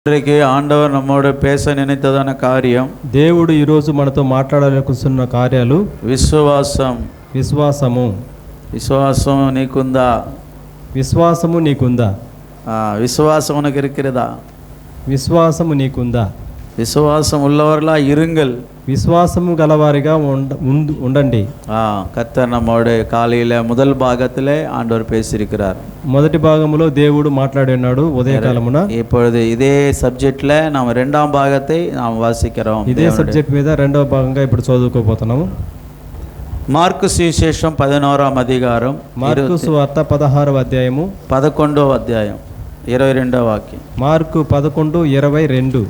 இன்றைக்கு ஆண்டவர் நம்மோடு பேச நினைத்ததான காரியம், దేవుడు ఈరోజు మనతో మాట్లాడాలనుకుంటున్న కార్యాలు విశ్వాసము. విశ్వాసం నీకుందా? విశ్వాసము నీకుందా? విశ్వాసం உனக்கு இருக்கிறதா? విశ్వాసము నీకుందా? விசுவாசம் உள்ளவர்களா இருங்கள். విశ్వాసము గలవారిగా ఉండండి. கர்த்தர் நம்மோடு காலையில முதல் பாகத்திலே ஆண்டவர் பேசியிருக்கிறார். మొదటి భాగంలో దేవుడు మాట్లాడి ఉన్నాడు ఉదయకాలమున. இப்பொழுது இதே సబ్జెక్ట్ல நாம் இரண்டாம் பாகத்தை நாம் வாசிக்கிறோம். ఇదే సబ్జెక్ట్ మీద రెండవ భాగంగా ఇప్పుడు చదువుకోబోతున్నాము. మార్కు సువిశేషం 11వ అధ్యాయం, మార్కు సువార్త 16వ అధ్యాయము 11వ అధ్యాయం 22వ వాక్యం. మార్కు 11:22.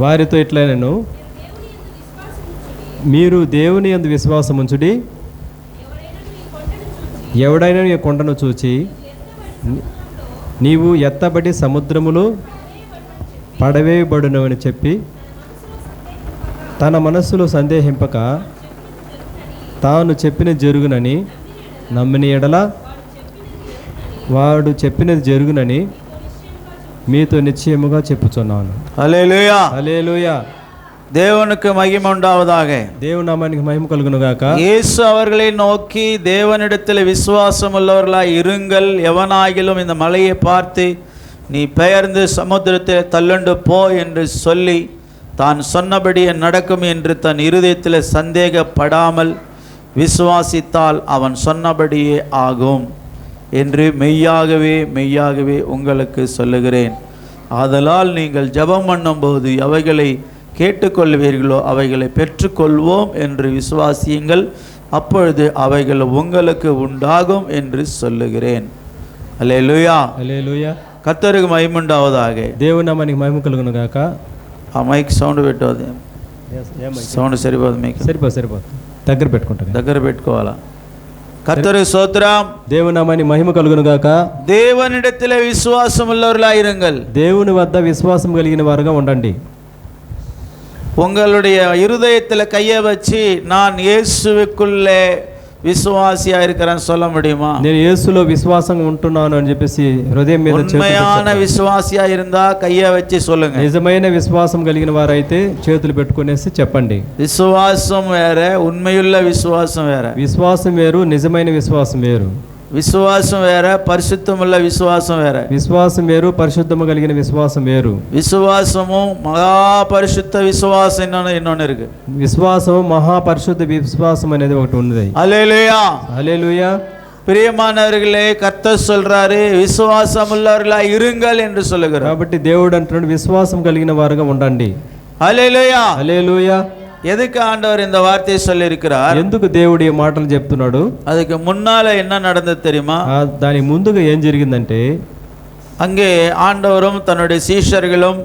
వారితో ఇట్లా నేను మీరు దేవుని యందు విశ్వాసం ఉంచుడి, ఎవడైనా ఈ కొండను చూచి నీవు ఎత్తబడి సముద్రములో పడవేయబడును అని చెప్పి తన మనస్సులో సందేహింపక తాను చెప్పిన జరుగునని నమ్మిన ఎడల వాడు చెప్పినది జరుగునని మీతో నిశ్చయముగా చెప్పుచున్నాను. హల్లెలూయా, హల్లెలూయా. தேவனுக்கு மகிமை உண்டாவதாக. దేవుని నామానికి మహిమ కలుగును గాక. இயேசு அவர்களை நோக்கி தேவனிடத்தில் விசுவாசம் உள்ளவர்களாய் இருங்கள், எவனாகிலும் இந்த மலையை பார்த்து நீ பெயர்ந்து சமுத்திரத்தில் தள்ளுண்டு போ என்று சொல்லி தான் சொன்னபடியே நடக்கும் என்று தன் இருதயத்தில் சந்தேகப்படாமல் விசுவாசித்தால் அவன் சொன்னபடியே ஆகும் என்று மெய்யாகவே மெய்யாகவே உங்களுக்கு சொல்லுகிறேன். ஆதலால் நீங்கள் ஜெபம் பண்ணும்போது அவைகளை கேட்டுக்கொள்வீர்களோ அவைகளை பெற்றுக்கொள்வோம் என்று விசுவாசியுங்கள், அப்பொழுது அவைகள் உங்களுக்கு உண்டாகும் என்று சொல்லுகிறேன். அல்லேலூயா, அல்லேலூயா. கர்த்தருக்கு மகிமை உண்டாவதாக. దేవుని నామానికి మహిమ కలుగును గాక. ఆ మైక్ సౌండ్ పెట్టవద్దు, సౌండ్ సరిపోదు, మీకు సరిపోదు, దగ్గర పెట్టుకుంటాను, దగ్గర పెట్టుకోవాలా. கர்த்தருக்கு ஸ்தோத்திரம். దేవుని నామానికి మహిమ కలుగును గాక. தேவனிடத்திலே விசுவாசம் உள்ளவர்களாய் இருங்கள். దేవుని వద్ద విశ్వాసం కలిగిన వారుగా ఉండండి. உங்களுடைய இருதயத்தில் கையை வச்சு நான் இயேசுவுக்குள்ளே விசுவாசியா இருக்கிறேன்னு சொல்ல முடியுமா? నేను యేసులో విశ్వాసంగా ఉంటున్నాను అని చెప్పేసి హృదయం మీద ఉన్మయాన విశ్వాసియా இருந்தா கையை வச்சு சொல்லுங்க. నిజమైన విశ్వాసం కలిగిన వారైతే చేతులు పెట్టుకునేసి చెప్పండి. విశ్వాసం వేరే, ఉన్మయుள்ள విశ్వాసం వేరే. విశ్వాసం వేరు, నిజమైన విశ్వాసం వేరు. విశ్వాసం వేరే, పరిశుద్ధముள்ள విశ్వాసం వేరే. విశ్వాసం వేరు, పరిశుద్ధము కలిగిన విశ్వాసం వేరు. విశ్వాసము మహా పరిశుద్ధ విశ్వాసం இன்னொன்னு இருக்கு. విశ్వాసం మహా పరిశుద్ధ విశ్వాసం అనేది ఒకటి ఉంది. హల్లెలూయా, హల్లెలూయా. பிரியமானவர்களே, கர்த்தர் சொல்றாரு விசுவாசம் உள்ளவர்களாய் இருங்கள் என்று சொல்லுகிறார். కాబట్టి దేవుడు అంటున్నాడు విశ్వాసం కలిగిన వారుగా ఉండండి. హల్లెలూయా, హల్లెలూయా. எதுக்கு ஆண்டவர் இந்த வார்த்தையை சொல்லி இருக்கிறார்? ఎందుకు దేవుడు ఈ మాటలు చెప్తున్నాడు? அதுக்கு முன்னால என்ன நடந்தது தெரியுமா? దాని ముందుగా ఏం జరిగిందంటే, அங்கே ஆண்டவரும் தன்னுடைய சீஷர்களும்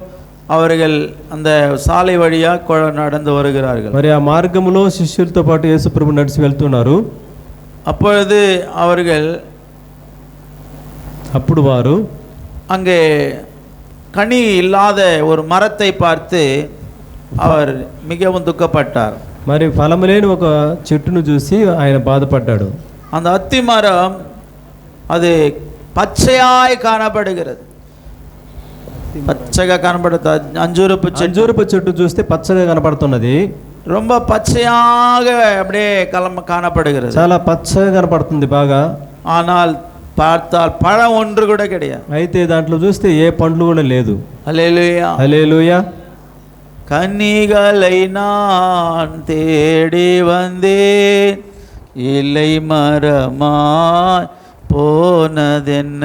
அவர்கள் அந்த சாலை வழியா நடந்து வருகிறார்கள். మరి ఆ మార్గములో శిష్యులతో పాటు యేసు ప్రభు నడిచి వెళ్తున్నారు. అప్పుడు వారు அங்கே கனி இல்லாத ஒரு மரத்தை பார்த்து அவர் மிகவும் துக்கப்பட்டார். మరి ఫలము లేని ఒక చెట్టును చూసి ఆయన బాధపడ్డాడు. அந்த அத்தி மரம் அது பச்சையாய் காணப்படுகிறது. பச்சைగా కనబడుతుంది. అంజూరపు చెట్టు చూస్తే పచ్చగా కనపడుతున్నది. ரொம்ப பச்சையாக அப்படியே காணப்படுகிறது. చాలా పచ్చగా కనపడుతుంది బాగా. ஆனால் பார்த்தால் பழம் ஒன்று கூட கிடையாது. అయితే దాంట్లో చూస్తే ఏ పండ్లు కూడా లేదు. హల్లెలూయా, హల్లెలూయా. கன்னிகளை நான் தேடி வந்தேன், இலை மரமாய் போனதென்ன.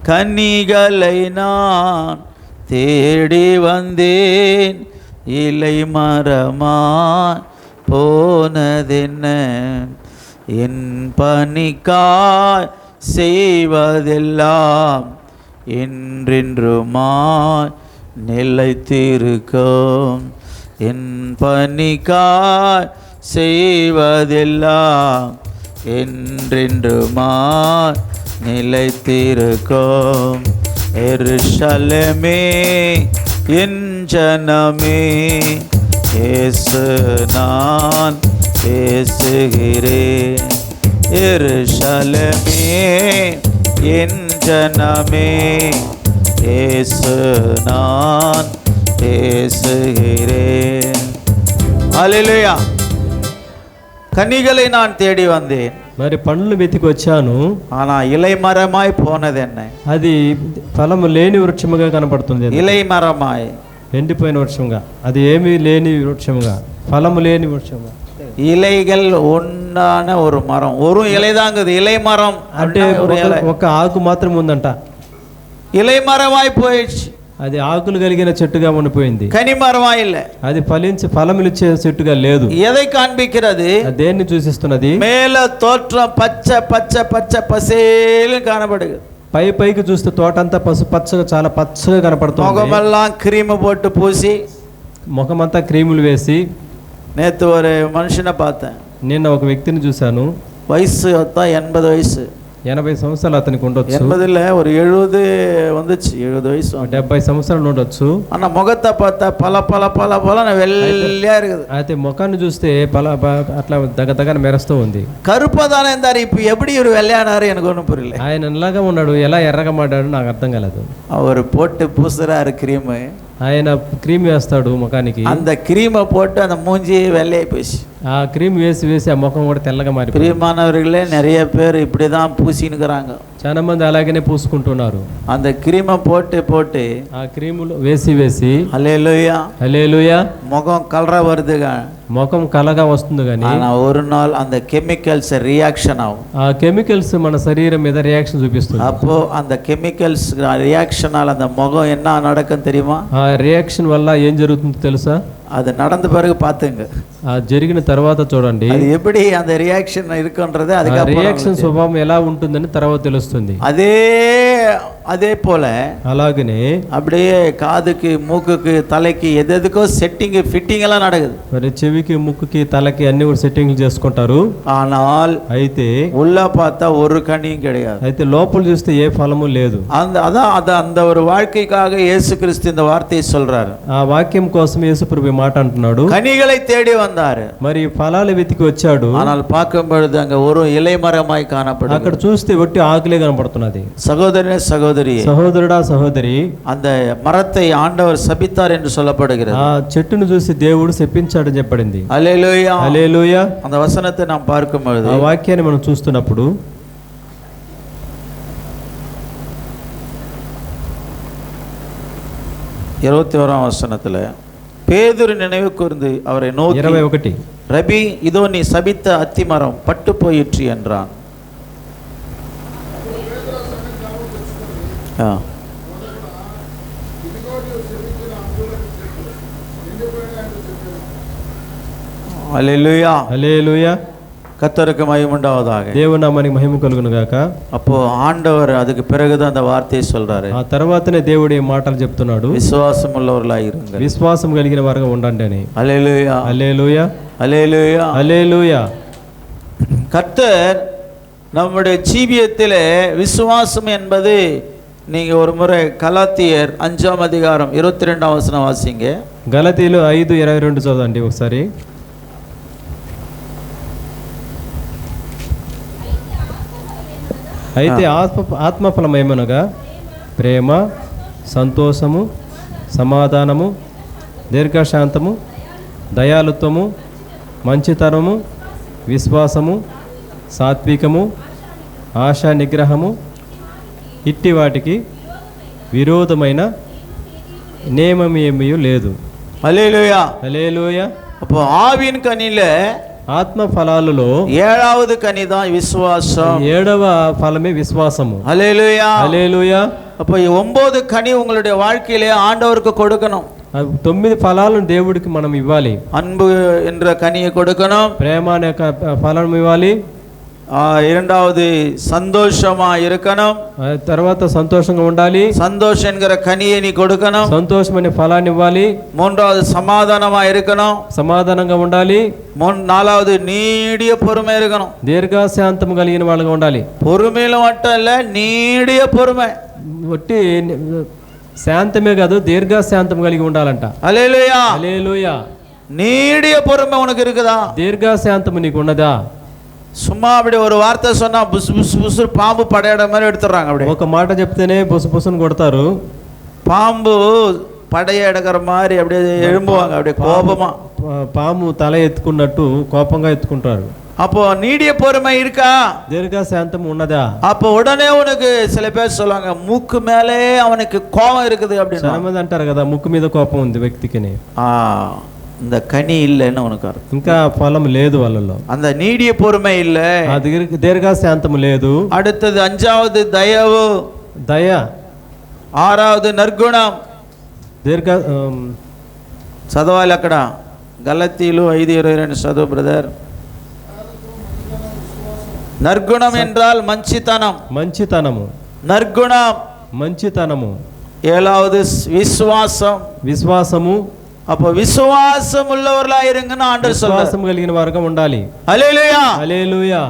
கன்னிகளை நான் தேடி வந்தேன், இலை மரமாய் போனதென்ன. என் பணிக்காய் செய்வதெல்லாம் என்றென்றுமாய் நிலைத்திருக்கும். என் பணிக்காய் செய்வதெல்லாம் என்றென்றுமாய் நிலைத்திருக்கும். எருசலேமே என் ஜனமே, இயேசு நான் பேசுகிறேன். எருசலேமே என் ஜனமே, இயேசு நான் பேசுகிறேன். హల్లెలూయా. கனிகளை நான் தேடி வந்தேன், మరి పండ్లు వెతికి వచ్చాను, ஆனா இலை மரமாய் போனது என்ன? అది ఫలము లేని వృక్షముగా కనపడుతుంది. இலை மரமாய் ఎండిపోయిన వృక్షముగా, అది ఏమీ లేని వృక్షముగా, ఫలము లేని వృక్షముగా. இலைகள் ஒன்றான ஒரு மரம், ஒரு இலை தாங்குது. இலை மரம் అంటే ఒక ఆకు మాత్రం ఉందంట. இலை மரமாய் போயிடுச்சு, అది ఆకులు కలిగిన చెట్టుగా ఉండిపోయింది. கனி மரமாய் இல்ல, అది ఫలించి ఫలములిచ్చే చెట్టుగా లేదు. எதை காண்பிக்கிறது? దేన్ని సూచిస్తున్నది? மேல தோற்றம் பச்சை பச்சை பச்சை பசேలు காணப்படுது. పైకి చూస్తే తోట అంతా పసుపు పచ్చగా, చాలా పచ్చగా కనపడుతుంది. முகமெல்லாம் கிரீம் போட்டு பூசி, ముఖమంతా క్రీములు వేసి. நேற்று ஒரு மனுஷனை பார்த்தேன், నిన్న ఒక వ్యక్తిని చూశాను. வயசு தான் 80 வயசு, 80 సంవత్సరాలు అతనికి ఉండొచ్చు. 80 ஒரு 70 வந்துச்சு, 70 வயசு, 70 సంవత్సరాలు ఉండొచ్చు. ஆனா முகத்தை பார்த்தா பல பல పల வெள்ளையா இருக்குது. అయితే ముఖాన్ని చూస్తే అట్లా దగ్గర మెరుస్తూ ఉంది. கருப்பா தானே இருந்தாரு, இப்ப எப்படி இவர் வெள்ளையானாரு எனக்கு ஒன்றும் புரியல. ఆయన ఎలాగా ఉన్నాడు, ఎలా ఎర్రగా మాట్లాడు నాకు అర్థం కాలేదు. அவர் போட்டு பூசுறாரு கிரீம், ఆయన క్రీమ్ వేస్తాడు ముఖానికి. அந்த கிரீமை போட்டு அந்த மூஞ்சி வெள்ளையை போச்சு. ఆ క్రీమ్ వేసి వేసి ఆ ముఖం కూడా తెల్లగా మారి. பிரியமானவர்களே, நிறைய பேர் இப்படிதான் பூசினுக்கிறாங்க. చాలా మంది అలాగనే పూసుకుంటున్నారు. அந்த கிரீமை போட்டு போட்டு ఆ క్రీములు వేసి వేసి ஹல்லேலூயா హల్లెలూయా முகம் கலரா வருதுங்க. ముఖం కలగా వస్తుంది కానీ ஆனா ஒரு நாள் அந்த கெமிக்கல்ஸ் ரியாக்ஷன் ஆகும். ఆ కెమికల్స్ మన శరీరం మీద రియాక్షన్ చూపిస్తుంది. அப்போ அந்த கெமிக்கல்ஸ் ரியாக்ஷனால் அந்த முகம் என்ன நடக்கும் தெரியுமா? ఆ రియాక్షన్ వల్ల ఏం జరుగుతుందో తెలుసా? அது நடந்த பிறகு பாத்துங்க, ఆ జరిగిన తర్వాత చూడండి அது எப்படி அந்த ரியாக்ஷன் இருக்குன்றது அதுக்கு రియాక్షన్ స్వభావం ఎలా ఉంటుందని తర్వాత తెలుస్తుంది. அதே போல అలాగనే அப்படியே காதுக்கு மூக்குக்கு தலைக்கு எதுக்கோ செட்டிங் ஃபிட்டிங் எல்லாம் நடக்குது. మరి చెవికి ముక్కుకి తలకి అన్ని కూడా సెట్టింగ్లు చేసుకుంటారు. ஆனால் అయితే உள்ள பார்த்தா ஒரு கனியும் கிடையாது. అయితే లోపల చూస్తే ఏ ఫలము లేదు. அந்த ஒரு வாழ்க்கைக்காக இயேசு கிறிஸ்து இந்த வார்த்தையை சொல்றாரு. ఆ వాక్యం కోసం యేసు ప్రభు మాట అంటున్నాడు. கனிகளை தேடி வந்தாரு, మరి ఫలాలు వెతికి వచ్చాడు. ஆனால் பார்க்கும் பொழுது அங்க ஒரு இலை மரமாய் காணப்படுது. అక్కడ చూస్తే ఒట్టి ఆకులే కనపడుతున్నది. சகோதரனே சகோதரி, సహోదరుడా సహోదరి, அந்த మరத்தை ఆండவர் శపిத்தார் என்று சொல்லப்படுகிறது. ఆ చెట్టును చూసి దేవుడు శపించాడని చెప్పబడింది. హల్లెలూయా హల్లెలూయా. அந்த వచనத்தை நாம் பார்க்கும் பொழுது, ఆ వాక్యాన్ని మనం చూస్తున్నప్పుడు 21ஆம் வசனத்துல பேதுரு நினைவு கூர்ந்து அவரை நோக்கி 21 ரபி, இதோ நீ சபித்த அத்திமரம் பட்டு போயிற்று என்றான். ஹல்லேலூயா హల్లెలూయా. கர்த்தருக்கு மகிமை உண்டாவதாக. దేవుని నామానికి మహిమ కలుగును గాక. அப்போ ஆண்டவர் அதுக்கு பிறகுதான் அந்த வார்த்தையை சொல்றாரு. ఆ తర్వాతనే దేవుడు ఈ మాటలు చెప్తున్నాడు, விசுவாசம் உள்ளவர்களாய் இருங்கள், విశ్వాసం కలిగిన వారుగా ఉండండి అని. ஹல்லேலூயா హల్లెలూయా ஹல்லேலூயா హల్లెలూయా. கர்த்தர் நம்முடைய ஜீவியத்திலே விசுவாசம் என்பது, நீங்க ஒரு முறை கலாத்தியர் 5ஆம் அதிகாரம் 22ஆம் வசனம் வாசிங்க. గలతీయులు 5:22 చదవండి ఒకసారి. అయితే ఆత్మఫలం ఏమనగా ప్రేమ, సంతోషము, సమాధానము, దీర్ఘశాంతము, దయాలుత్వము, మంచితనము, విశ్వాసము, సాత్వికము, ఆశా నిగ్రహము, ఇట్టి వాటికి విరోధమైన నియమం ఏమీ లేదు. హల్లెలూయా హల్లెలూయా. அப்போ ஆவியின் கனியில ఆత్మ ఫలాలలో 7வது கனி தான் விசுவாசம். 7వ ఫలమే విశ్వాసము. ஹல்லேலூயா హల్లెలూయా. அப்போ 9 கனி உங்களுடைய வாழ்க்கையிலே ஆண்டவருக்கு கொடுக்கணும். 9 ఫలాలను దేవుడికి మనం ఇవ్వాలి. அன்பு என்ற கனியை கொடுக்கணும், ప్రేమ అనే ఫలం ఇవ్వాలి. இரண்டாவது சந்தோஷமா இருக்கணும், తర్వాత సంతోషంగా ఉండాలి. சந்தோஷம் என்கிற கனியை நீ கொடுக்கணும். సంతోషం అనే ఫలాన్ని ఇవ్వాలి. மூன்றாவது சமாதானமா இருக்கணும், సమాధానంగా ఉండాలి. நாலாவது நீடிய பொறுமை இருக்கணும். దీర్ఘశాంతం కలిగిన వాళ్ళగా ఉండాలి. பொறுமையில மட்டும் இல்ல, நீடிய பொறுமை. ఒట్టి శాంతమే కాదు, దీర్ఘశాంతం కలిగి ఉండాలంట. హల్లెలూయా హల్లెలూయా. நீடிய பொறுமை உனக்கு இருக்குதா? దీర్ఘశాంతం నీకు ఉన్నదా? சும்மா அப்படி ஒரு வார்த்தை சொன்னா புசு புசு புசு பாம்பு படையாட மாதிரி எடுத்துடுறாங்க. அப்படி ఒక మాట చెప్తేనే బుస బుసను కొడతారు. பாம்பு పడేయడగర மாதிரி அப்படியே எழும்புவாங்க, அப்படியே கோபமா. పాము తల ఎత్తుకున్నట్టు కోపంగా ఎత్తుకుంటారు. அப்போ நீடிய பொறுமை இருக்கா? దీర్ఘ శాంతం ఉన్నదా? அப்போ உடனே உனக்கு சில பேர் சொல்லுவாங்க மூக்கு மேலே அவனுக்கு கோபம் இருக்குது அப்படின்னு. చాలా మంది అంటారు కదా ముక్కు మీద కోపం ఉంది వ్యక్తికి. இந்த కని இல்லைன்னு உனக்கு அர்த்தம். ఇంకా ఫలం లేదు వాళ్ళలో, அந்த நீடிய பொறுமை இல்ல. ఆ దీర్ఘ శాంతం లేదు. அடுத்தது 5வது దయవు, దయ. 6வது నర్గుణం. దీర్ఘ చదవాలి అక్కడ గలతీలు 5:22 చదువు బ్రదర్. నర్గుణం என்றால் మంచితనం. మంచితనము. నర్గుణం మంచితనము. 7வது విశ్వాసం. విశ్వాసము. அப்போ விசுவாசம் உள்ளவர்களா இருங்கன்னு ஆண்டவர் சொல்றார். విశ్వాసం కలిగిన వారుగా ఉండాలి. హల్లెలూయా హల్లెలూయా.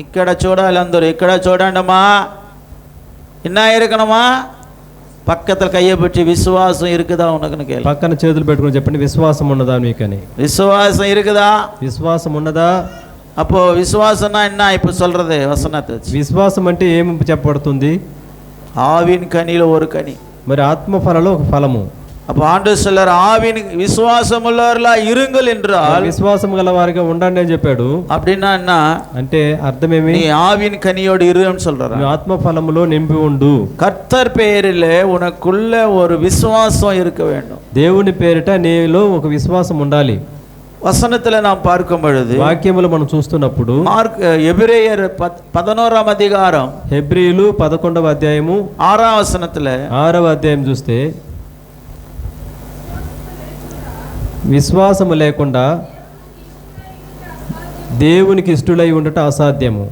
ఇక్కడ చూడాలి అందరూ, ఇక్కడ చూడండమ్మా. என்ன இருக்கணுமா? పక్కతల కయ్య పెట్టి విశ్వాసం இருக்குதா உனக்குன்னு கேளு. పక్కన చేతులు పెట్టుకొని చెప్పండి, విశ్వాసం ఉన్నదా మీకని. విశ్వాసం இருக்குதா? విశ్వాసం ఉన్నదా? அப்போ விசுவாசம்னா என்ன இப்ப சொல்றது வசனத்தை? విశ్వాసం అంటే ఏమి చెప్పబడుతుంది? ஆவின் கனியில ஒரு கனி. మరి ఆత్మ ఫలలో ఒక ఫలము. அப்போ ஆண்டவர் சொல்றார் ஆவின் விசுவாசம் உள்ளவர்களா இருங்கள் என்றால் విశ్వాసం గల వారిగా ఉండండి అని చెప్పాడు. அப்படின்னா என்ன అంటే అర్థమేమి? நீ ஆவின் கனியோடு இருன்னு சொல்றாரு. ఆత్మ ఫలములో నింపి ఉండు. கர்த்தர் பெயரிலே உனக்குள்ள ஒரு விசுவாசம் இருக்க வேண்டும். దేవుని పేరిట నీలో ఒక విశ్వాసం ఉండాలి. వసనத்துல நாம் பார்க்கும் பொழுது వాక్యములు మనం చూస్తున్నప్పుడు ఎబ్రేయర్ 11వ అధ్యాయం హెబ్రీయులు 11వ అధ్యాయము 6వ వచనத்துல 6వ అధ్యాయం చూస్తే విశ్వాసము లేకుండా దేవునికి ఇష్టలై ఉండట అసాధ్యము.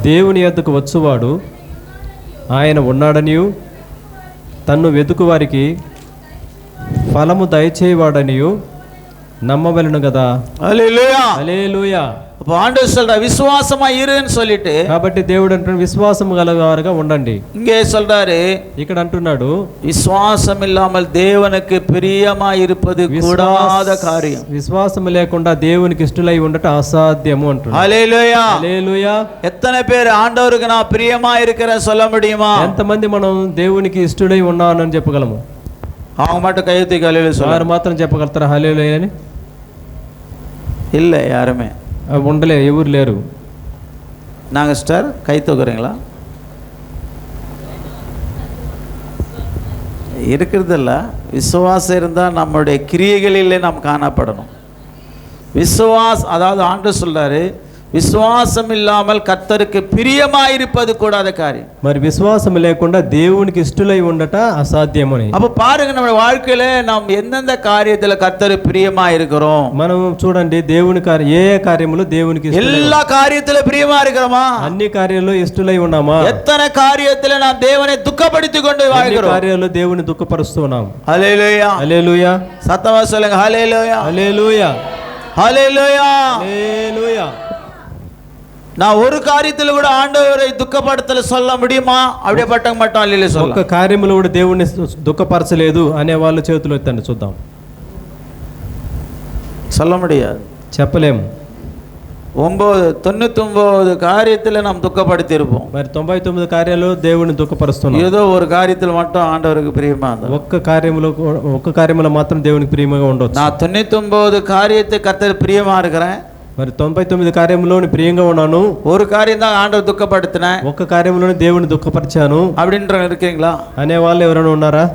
దేవుని యొద్దకు వచ్చువాడు ఆయన ఉన్నాడనియు తన్ను వెతుకు వారికి ఫలము దయచేవాడనియు నమ్మవలెను కదా. హల్లెలూయా హల్లెలూయా. அப்போ ஆண்டவர் சொல்ற விசுவாசமா இருன்னு சொல்லிட்டு కాబట్టి దేవుడు అంటున్నాడు విశ్వాసం గలవారుగా ఉండండి. இங்கே சொல்றாரு, ఇక్కడ అంటున్నాడు விசுவாசம் இல்லாமல் தேவனுக்கு பிரியமா இருப்பது கூடாத காரியம். విశ్వాసం లేకుండా దేవునికి ఇష్టలై ఉండట అసాధ్యము అంటున్నాడు. హల్లెలూయా. హల్లెలూయా. எத்தனை பேர் ஆண்டவருக்கு நான் பிரியமா இருக்கிறேன் சொல்ல முடியுமா? ఎంతమంది మనం దేవునికి ఇష్టలై ఉన్నానని చెప్పగలము? அவங்க மட்டும் கையெழுத்து ஹல்லேலூயா சொல்ல వారు మాత్రం చెప్పగలుగుతారా హల్లెలూయా అని? இல்ல யாருமே ఉండలే, ఎవరు లేరు. நாங்க ஸ்டார் கை தூக்குறீங்களா? இருக்கிறதில்ல. விசுவாசம் இருந்தால் நம்முடைய கிரியைகளிலே நாம் காணப்படணும். விசுவாசம் அதாவது ஆண்டவர் சொல்றாரு విశ్వాసం ఇల్లామల్ కర్తருக்கு பிரியமாயிருப்பது கூடாத காரியம். మరి విశ్వాసం లేకుండా దేవునికి ఇష్టలై ఉండట అసాధ్యమని. அப்ப பாருங்க நம்ம வாழ்க்கையில நாம் எந்தெந்த காரியத்துல கர்த்தருக்கு பிரியமா இருக்கிறோம். మనం చూడండి దేవుని ఏ ఏ కార్యములు దేవునికి எல்லா காரியத்துல பிரியமா இருக்கிறோமா? అన్ని కార్యాల్లో ఇష్టలై ఉన్నామా? எத்தனை காரியத்துல நாம் தேவனை துக்கப்படுத்தி கொண்டு வாழ்கிறோம்? కార్యాల్లో దేవుని దుఃఖపరుస్తున్నాం. హల్లెలూయా. హల్లెలూయా. சத்தமா சொல்லுங்க ஹல்லேலூயா. హల్లెలూయా. ஹல்லேலூயா. హల్లెలూయా. நான் ஒரு காரியத்துல கூட ஆண்டவரை துக்கப்படுத்தல சொல்ல முடியுமா? அப்படியே பட்ட மாட்டோம். அல்லேலூயா சொல்ல ఒక్క కార్యములో కూడా దేవుని దుఃఖపరచలేదు అనే వాళ్ళ చేతులు ఎత్తండి చూద్దాం. சொல்ல முடியாது, చెప్పలేము. 99 காரியத்துல நாம் துக்கப்படுத்தி இருப்போம். మరి 99 కార్యాలు దేవుని దుఃఖపరుస్తున్నాం. ஏதோ ஒரு காரியத்துல மட்டும் ஆண்டவருக்கு பிரியமா இருந்தா ఒక్క కార్యములో మాత్రం దేవునికి ప్రియముగా ఉండొచ్చు. நான் 99 காரியத்தை கர்த்தர் பிரியமா இருக்கிறேன். మరి 99 కార్యములోని ప్రియంగా ఉన్నాను. ஒரு காரியம் தான் ஆண்டவர் துக்கப்படுத்தினேன், ఒక్క కార్యములోని దేవుని దుఃఖపరిచాను அப்படின்ற இருக்கீங்களா? అనే వాళ్ళు ఎవరైనా ఉన్నారా?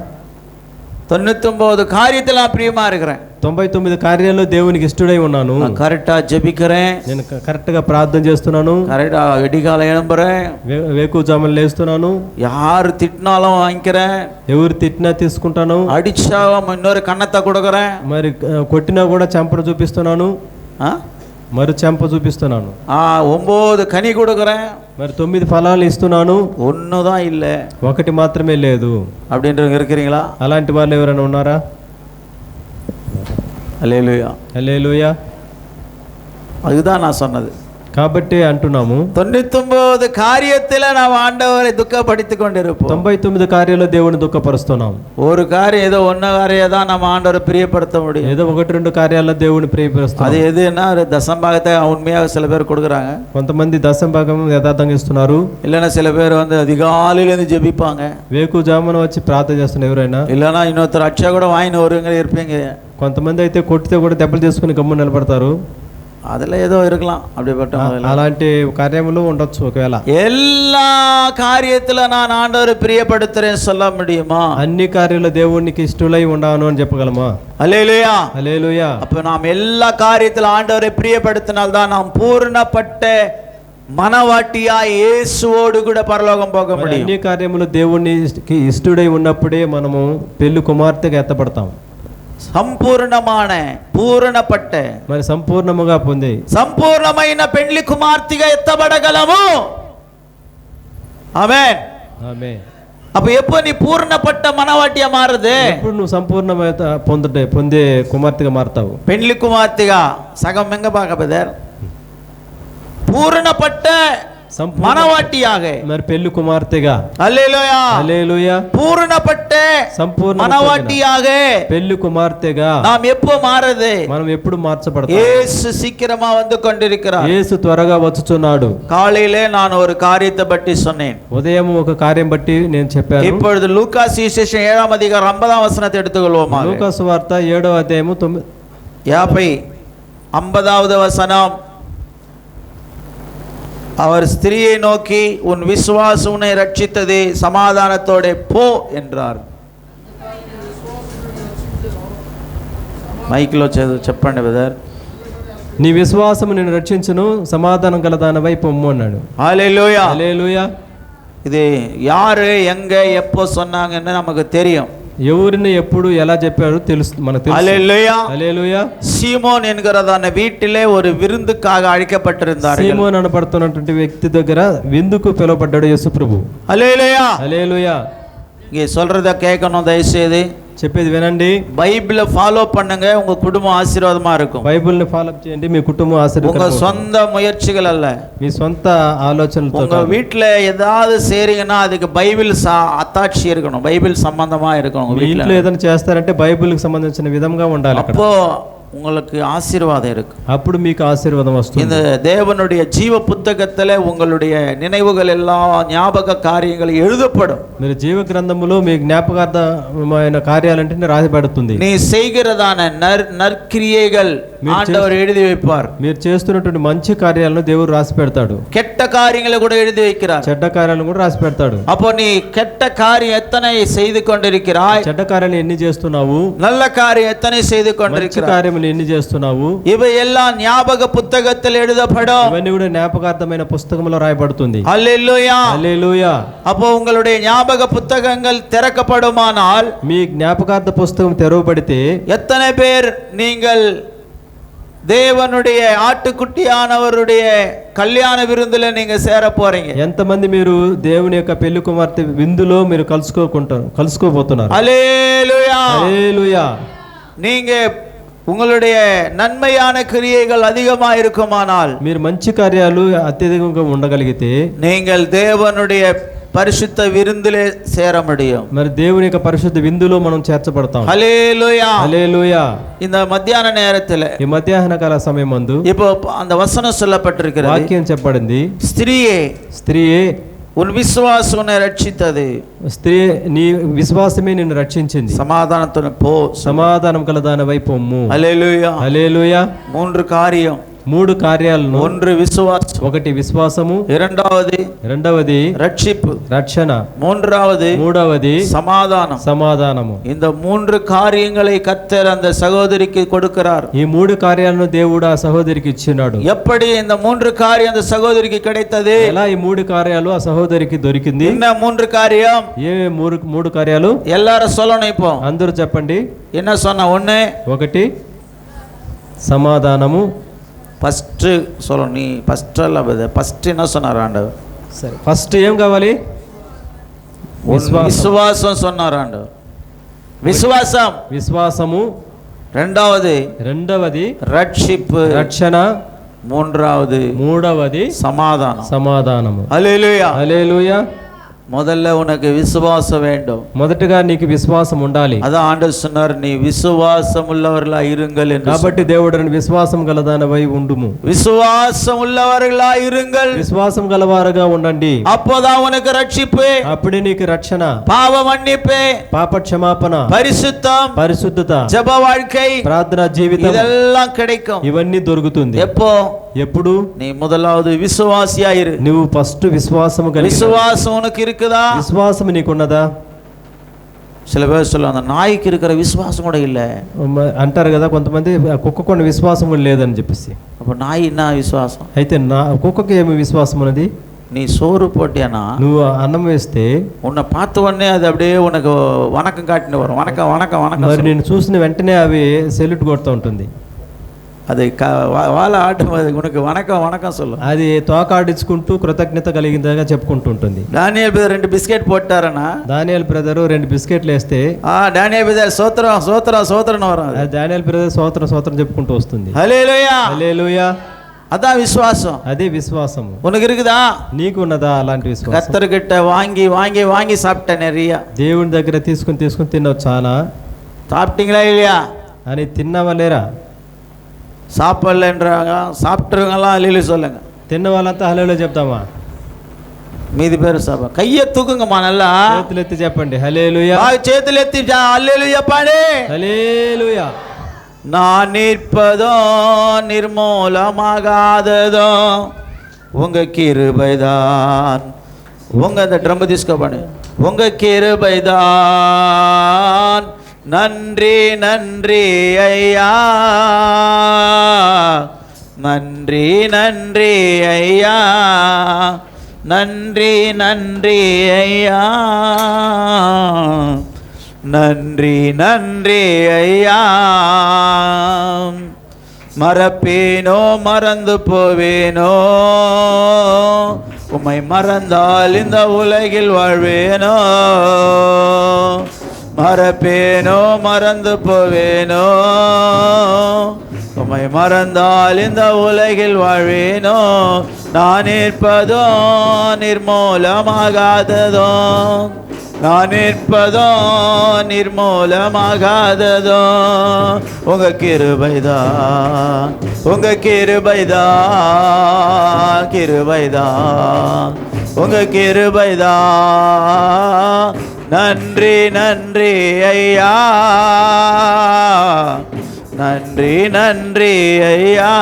99 காரியத்துல நான் பிரியமா இருக்கிறேன். 99 కార్యాల్లో దేవునికి ఇష్టడై ఉన్నాను. கரெக்டா ஜெபிக்கிறேன், నేను కరెక్ట్ గా ప్రార్థన చేస్తున్నాను, கரெக்டா வெடிகாலம் எழும்புறேன், వేకుజామున లేస్తున్నాను, யாரு திட்டினாலும் வாங்கிக்கிறேன், ఎవరు తిట్టినా తీసుకుంటాను, அடிச்சா இன்னொரு கண்ணத்தை கொடுக்குறேன், మరి కొట్టినా కూడా చెంపను చూపిస్తున్నాను, మరి చెంప చూపిస్తున్నాను, 9 கனி கொடுக்குறேன், మరి 9 ఫలాలు ఇస్తున్నాను, ஒண்ணுதான் இல்ல, ఒకటి మాత్రమే లేదు அப்படின்றவங்க இருக்கிறீங்களா? అలాంటి వాళ్ళు ఎవరైనా ఉన్నారా? ஹல்லேலூயா. హల్లెలూయా. அதுதான் நான் சொன்னது. కాబట్టి అంటున్నాము 99 காரியத்தில் நாம் ஆண்டவரை துக்கப்படுத்திக் கொண்டிருப்போம். 99 కార్యాల్లో దేవుని దుఃఖపరుస్తున్నాం. ஒரு காரியம் ஏதோ ஒன்ன காரியம் தான் நம்ம ஆண்டவரை பிரியப்படுத்த முடியும். ఏదో 1-2 కార్యాల్లో దేవుని ప్రియపరుస్తాం. அது எதுன்னா தசம்பாகத்தை உண்மையாக சில பேர் கொடுக்குறாங்க. కొంతమంది దశంభాగం యథార్థంగా ఇస్తున్నారు. இல்லைன்னா சில பேர் வந்து அதிகாலையிலேருந்து ஜெபிப்பாங்க. వేకుజామున వచ్చి ప్రార్థన చేస్తున్నారు ఎవరైనా. இல்லைன்னா இன்னொருத்தர் அச்சா கூட வாங்கின்னு வருவீங்க இருப்பீங்க. కొంతమంది అయితే కొట్టితే కూడా దెబ్బలు తీసుకుని గమ్మున నిలబడతారు. அதில் ஏதோ இருக்கலாம் அப்படிப்பட்ட అలాంటి కార్యములు ఉండొచ్చు. ఒకవేళ எல்லா காரியத்துல நான் ஆண்டவரை பிரியப்படுத்துறேன் சொல்ல முடியுமா? అన్ని కార్యాల్లో దేవునికి ఇష్టలై ఉన్నాను అని చెప్పగలమా? அல்லேலூயா హల్లెలూయా. அப்ப நாம் எல்லா காரியத்துல ஆண்டவரை பிரியப்படுத்தினால்தான் நாம் பூர்ணப்பட்ட మనవాటియా యేసుவோடு கூட పరలోకం పోగ முடியும். అన్ని కార్యములు దేవునికి ఇష్టడై ఉన్నప్పుడే మనము పెళ్లి కుమార్తెగా ఎత్తబడతాం. సంపూర్ణமான పూర్ణపట్ట మరి సంపూర్ణముగా పొంది సంపూర్ణమైన పెళ్లి కుమార్తెగా ఎత్తబడగలము. ఆమేన్ ఆమేన్. அப்ப எப்போ நீ பூர்ணப்பட்ட மனவாட்டியா மாறுது? ఎప్పుడు నువ్వు సంపూర్ణమైన పొందే కుమార్తెగా మారతావు. పెళ్లి కుమార్తెగా సగం మెంగ బాగ బదర్ పూర్ణపట్ట మనవాటిயாக మరి పెళ్లి కుమార్తెగా. హల్లెలూయా హల్లెలూయా. పూర్ణపట్ట సంపూర్ణ మనవాటిயாக పెళ్లి కుమార్తెగా நாம் எப்போ மாறுது? మనం ఎప్పుడు మార్చబడతాం? యేసు சீக்கிரமா வந்து கொண்டிருக்கிறார். యేసు త్వరగా వచ్చుచున్నాడు. காலையிலே நான் ஒரு காரியத்தை பற்றி சொன்னேன். ఉదయం ఒక కార్యం బట్టి నేను చెప్పాను. இப்பொழுது லூக்கா சுவிசேஷம் 7ஆம் அதிகாரம் 50ஆம் வசனத்தை எடுத்துக்கொள்வோமா? లూకా సువార్త 7వ అధ్యాయము 50வது வசனம். அவர் ஸ்திரியை நோக்கி உன் விசுவாசம் உன்னை ரட்சித்தது, சமாதானத்தோட போ என்றார். మైక్లో చెప్పండి బ్రదర్. నీ విశ్వాసము నిన్ను రక్షించును, సమాధానం గలదానవై పొమ్ము అన్నాడు. హల్లెలూయా హల్లెలూయా. இது யாரு எங்க எப்போ சொன்னாங்கன்னு நமக்கு தெரியும். ఎవరిని ఎప్పుడు ఎలా చెప్పారు తెలుసు మనకు తెలుసు. హల్లెలూయా హల్లెలూయా. సీమోన్ ఎన్கிறதான வீட்டிலே ஒரு விருந்துக்காக அழைக்கப்பட்டிருந்தார்கள். సీమోన్ అనబడుతున్నటువంటి వ్యక్తి దగ్గర విందుకు పిలువబడ్డాడు యేసు ప్రభు. హల్లెలూయా హల్లెలూయా. இங்கே சொல்றத கேட்கணும் దయచేసి. చెప్పేది వినండి. బైబిల్ ఫాలో பண்ணுங்க, உங்க குடும்பம் ஆசீர்வாதமா இருக்கும். బైబిల్ని ఫాలో చేయండి, మీ కుటుంబం ఆశీర్వాదం. உங்க சொந்த முயற்சிகள் அல்ல, మీ సొంత ఆలోచనలతో. உங்க வீட்ல ஏதாவது செய்றீங்கன்னா அதுக்கு பைபிள் అத்தாட்சி இருக்கணும், బైబిల్ సంబంధமா இருக்கணும். మీ ఇంట్లో ఏదైనా చేస్తారంటే బైబిల్కి సంబంధించిన విధంగా ఉండాలి. அப்போ உங்களுக்கு ஆசீர்வாதம் இருக்கு. అప్పుడు మీకు ఆశీర్వాదం వస్తుంది. இந்த தேவனுடைய ஜீவ புத்தகத்துல உங்களுடைய நினைவுகள் எல்லாம் ஞாபக காரியங்கள் எழுதப்படும். మీరు జీవ గ్రంథములో మీ జ్ఞాపకార్థమైన కార్యాలంటే రాయబడుతుంది. நீ செய்கிறதான நற்கிரியைகள் ஆண்டவர் எழுதி வைப்பார். మీరు చేస్తున్నటువంటి మంచి కార్యాలను దేవుడు రాసి పెడతాడు. கெட்ட காரியங்களை கூட எழுதி வைக்கிறார். చెడ్డ కార్యాలను కూడా రాసి పెడతాడు. அப்போ நீ கெட்ட காரியம் எத்தனை செய்து கொண்டிருக்கிறாய்? చెడ్డ కార్యాలు ఎన్ని చేస్తున్నావు? நல்ல காரியம் எத்தனை செய்து கொண்டிருக்கிறாய்? కార్యములు ఎన్ని చేస్తున్నావు? ఇవి எல்லாம் ஞாபக புத்தகத்தில் எழுதப்படும். ఇవన్నీ కూడా జ్ఞాపకార్థమైన పుస్తకంలో రాయబడుతుంది. హల్లెలూయా హల్లెలూయా. அப்போ உங்களுடைய ஞாபக புத்தகங்கள் திறக்கப்படுமானால், మీ జ్ఞాపకార్థ పుస్తకం తెరవబడితే எத்தனை பேர் நீங்கள் தேவனுடைய ஆட்டுக்குட்டியானவருடைய కళ్యాణ విరుందులో நீங்க சேர போறீங்க? ఎంతమంది మీరు దేవుని యొక్క పెళ్లి కుమార్తె విందులో మీరు కలుసుకోబోతున్నారు? హల్లెలూయా హల్లెలూయా. நீங்க உங்களுடைய நன்மையான கிரியைகள் அதிகமா இருக்குமானால், మీరు మంచి కార్యాలు అత్యధికంగా ఉండగలిగితే நீங்கள் தேவனுடைய పరిశుద్ధ విరుందులే சேர முடியும். మరి దేవుని యొక్క పరిశుద్ధ విందులో మనం చేర్చబడతాం. హల్లెలూయా హల్లెలూయా. இந்த మధ్యాహ్న நேரத்துல, ఈ మధ్యాహ్న కాల సమయమందు இப்போ அந்த వచనం சொல்லப்பட்டிருக்கிறது. వాక్యం చెప్పబడింది. స్త్రీయే உன் விசுவாசம் உன்னை ரட்சித்தது. స్త్రీ నీ విశ్వాసమే నిన్ను రక్షించింది. సమాధానంతో పో, సమాధానం కలదానవై పొమ్ము. హల్లెలూయా. హల్లెలూయా. 3 காரியம். 3 కార్యాలను. 1 విశ్వాసం, 1 విశ్వాసము, రెండవది రక్షిப்பு, రక్షణ, మూడవది సమాధానము. இந்த 3 காரியங்களை கர்த்தர் அந்த சகோதரிக்கு கொடுக்கிறார். ఈ 3 కార్యాలను దేవుడు ఆ సహోదరికి ఇచ్చినాడు. எப்படி இந்த 3 காரியம் அந்த சகோதரிக்கு கிடைத்தது? ఎలా ఈ 3 కార్యాలు ఆ సహోదరికి దొరికింది? என்ன 3 காரியம்? ఏ 3 కార్యాలు? எல்லாரும் சொல்லணும். இப்போ అందరూ చెప్పండి. என்ன சொன்ன? 1 సమాధానము. ఫస్ట్ சொல்லணும். நீ ఫస్ట్ அல்ல, ఫస్ట్ என்ன சொன்னார் ஆண்டவர்? సరే, ఫస్ట్ ఏం కావాలి? విశ్వాసం சொன்னார் ஆண்டவர். విశ్వాసము. రెండవది రక్షిப்பு, రక్షణ, మూడవది సమాధానం. సమాధానము. హల్లెలూయా. హల్లెలూయా. முதல்ல உனக்கு விசுவாசம் வேண்டும். మొదటగా నీకు విశ్వాసం ఉండాలి. அதான் ஆண்டவர் சொன்னார், நீ விசுவாசம் உள்ளவர்களா இருங்கள் என்று. కాబట్టి దేవుడు విశ్వాసం గలదానవై ఉండుము. விசுவாசம் உள்ளவர்களா இருங்கள். విశ్వాసం గలవారుగా ఉండండి. அப்போதான் உனக்கு ரட்சிப்பு, అప్పుడే నీకు రక్షణ, பாவ மன்னிப்பு, పాప క్షమాపణ, பரிசுத்தம், పరిశుద్ధత, ஜெப வாழ்க்கை, ప్రార్థనా జీవితం இதெல்லாம் கிடைக்கும். ఇవన్నీ దొరుకుతుంది. ఎప్పుడు? நீ முதலாவது விசுவாசியா இரு. నువ్వు ఫస్ట్ విశ్వాసము కలిగి. விசுவாசம் உனக்கு இருக்குதா? విశ్వాసం నీకున్నదా? சில பேர் சொல்லுவாங்க, నాయికి இருக்கிற విశ్వాసం కూడా இல்ல అంటారు కదా కొంతమంది, కుక్కకు విశ్వాసం కూడా లేదని చెప్పేసి. அப்ப நாய் என்ன விசுவாசம்? అయితే కుక్కకి ఏమి విశ్వాసం ఉన్నది? நீ சோறு போட்டியானா, నువ్వు అన్నం వేస్తే உன்னை பார்த்த உடனே அது அப்படியே உனக்கு வணக்கம் காட்டினு வரும். వణకం వణకం వణకం. మరి నేను చూసిన వెంటనే అవి సెల్యూట్ కొడుతూ ఉంటుంది. అది వాళ్ళ ఆటం, అది ఉనకు వణకం వణకం சொல்லும். అది తోకాడించుకుంటూ కృతజ్ఞత కలిగిందిగా చెప్పుకుంటూ ఉంటుంది. డానియేల్ బ్రదర్ 2 బిస్కెట్ పోట్టారనా, దానియేల్ బ్రదర్ 2 బిస్కెట్లు వేస్తే డానియేల్ బ్రదర్ సోత్రం సోత్రం సోత్రం వరం. దానియేల్ బ్రదర్ సోత్రం సోత్రం చెప్పుకుంటూ వస్తుంది. హల్లెలూయా. హల్లెలూయా. అదా విశ్వాసం. అదే విశ్వాసం. உனக்கு இருக்குதா? నీకు ఉన్నదా అలాంటి విశ్వాసం? కత్తర్గిట్ట వాంగి వాంగి వాంగి సాப்பிட்ட நிறைய. దేవుని దగ్గర తీసుకుని తిన్నావు చాలా. சாப்பிட்டீங்களா இல்லையா అని తిన్నావా లేరా? சாப்பிடலன்றாங்க. சாப்பிட்டுருங்கலாம் அல்லேலூயா சொல்லுங்க. తిన్న వాళ్ళంతా హల్లెలూయా చెప్తామా? మీది పేరు సభ. కయ్య తూకంగమ్మా, నల్లా చేతులెత్తి చెప్పండి హల్లెలూయా. చేతులెత్తి அல்லேலூயா చెప్పండి. హల్లెలూయా. நான் நிற்பதோ நிர்மூலமாகாததோ உங்க கிருபைதான். உங்க அந்த ட்ரம் తీసుకోండి. உங்க கிருபைதான். நன்றி நன்றி ஐயா, நன்றி நன்றி ஐயா, நன்றி நன்றி ஐயா, நன்றி நன்றி ஐயா. மறப்பேனோ மறந்து போவேனோ, உம்மை மறந்தால் இந்த உலகில் வாழ்வேனோ. மறப்பேனோ மறந்து போவேனோ, உம்மை மறந்தால் இந்த உலகில் வாழ்வேனோ. நான் இருப்பதோ நிர்மூலமாகாததோ, நான் இருப்பதோ நிர்மூலமாகாததோ உங்க கிருபைதான், உங்க கிருபைதான், கிருபைதான், உங்க கிருபைதான். நன்றி நன்றி ஐயா, நன்றி நன்றி ஐயா.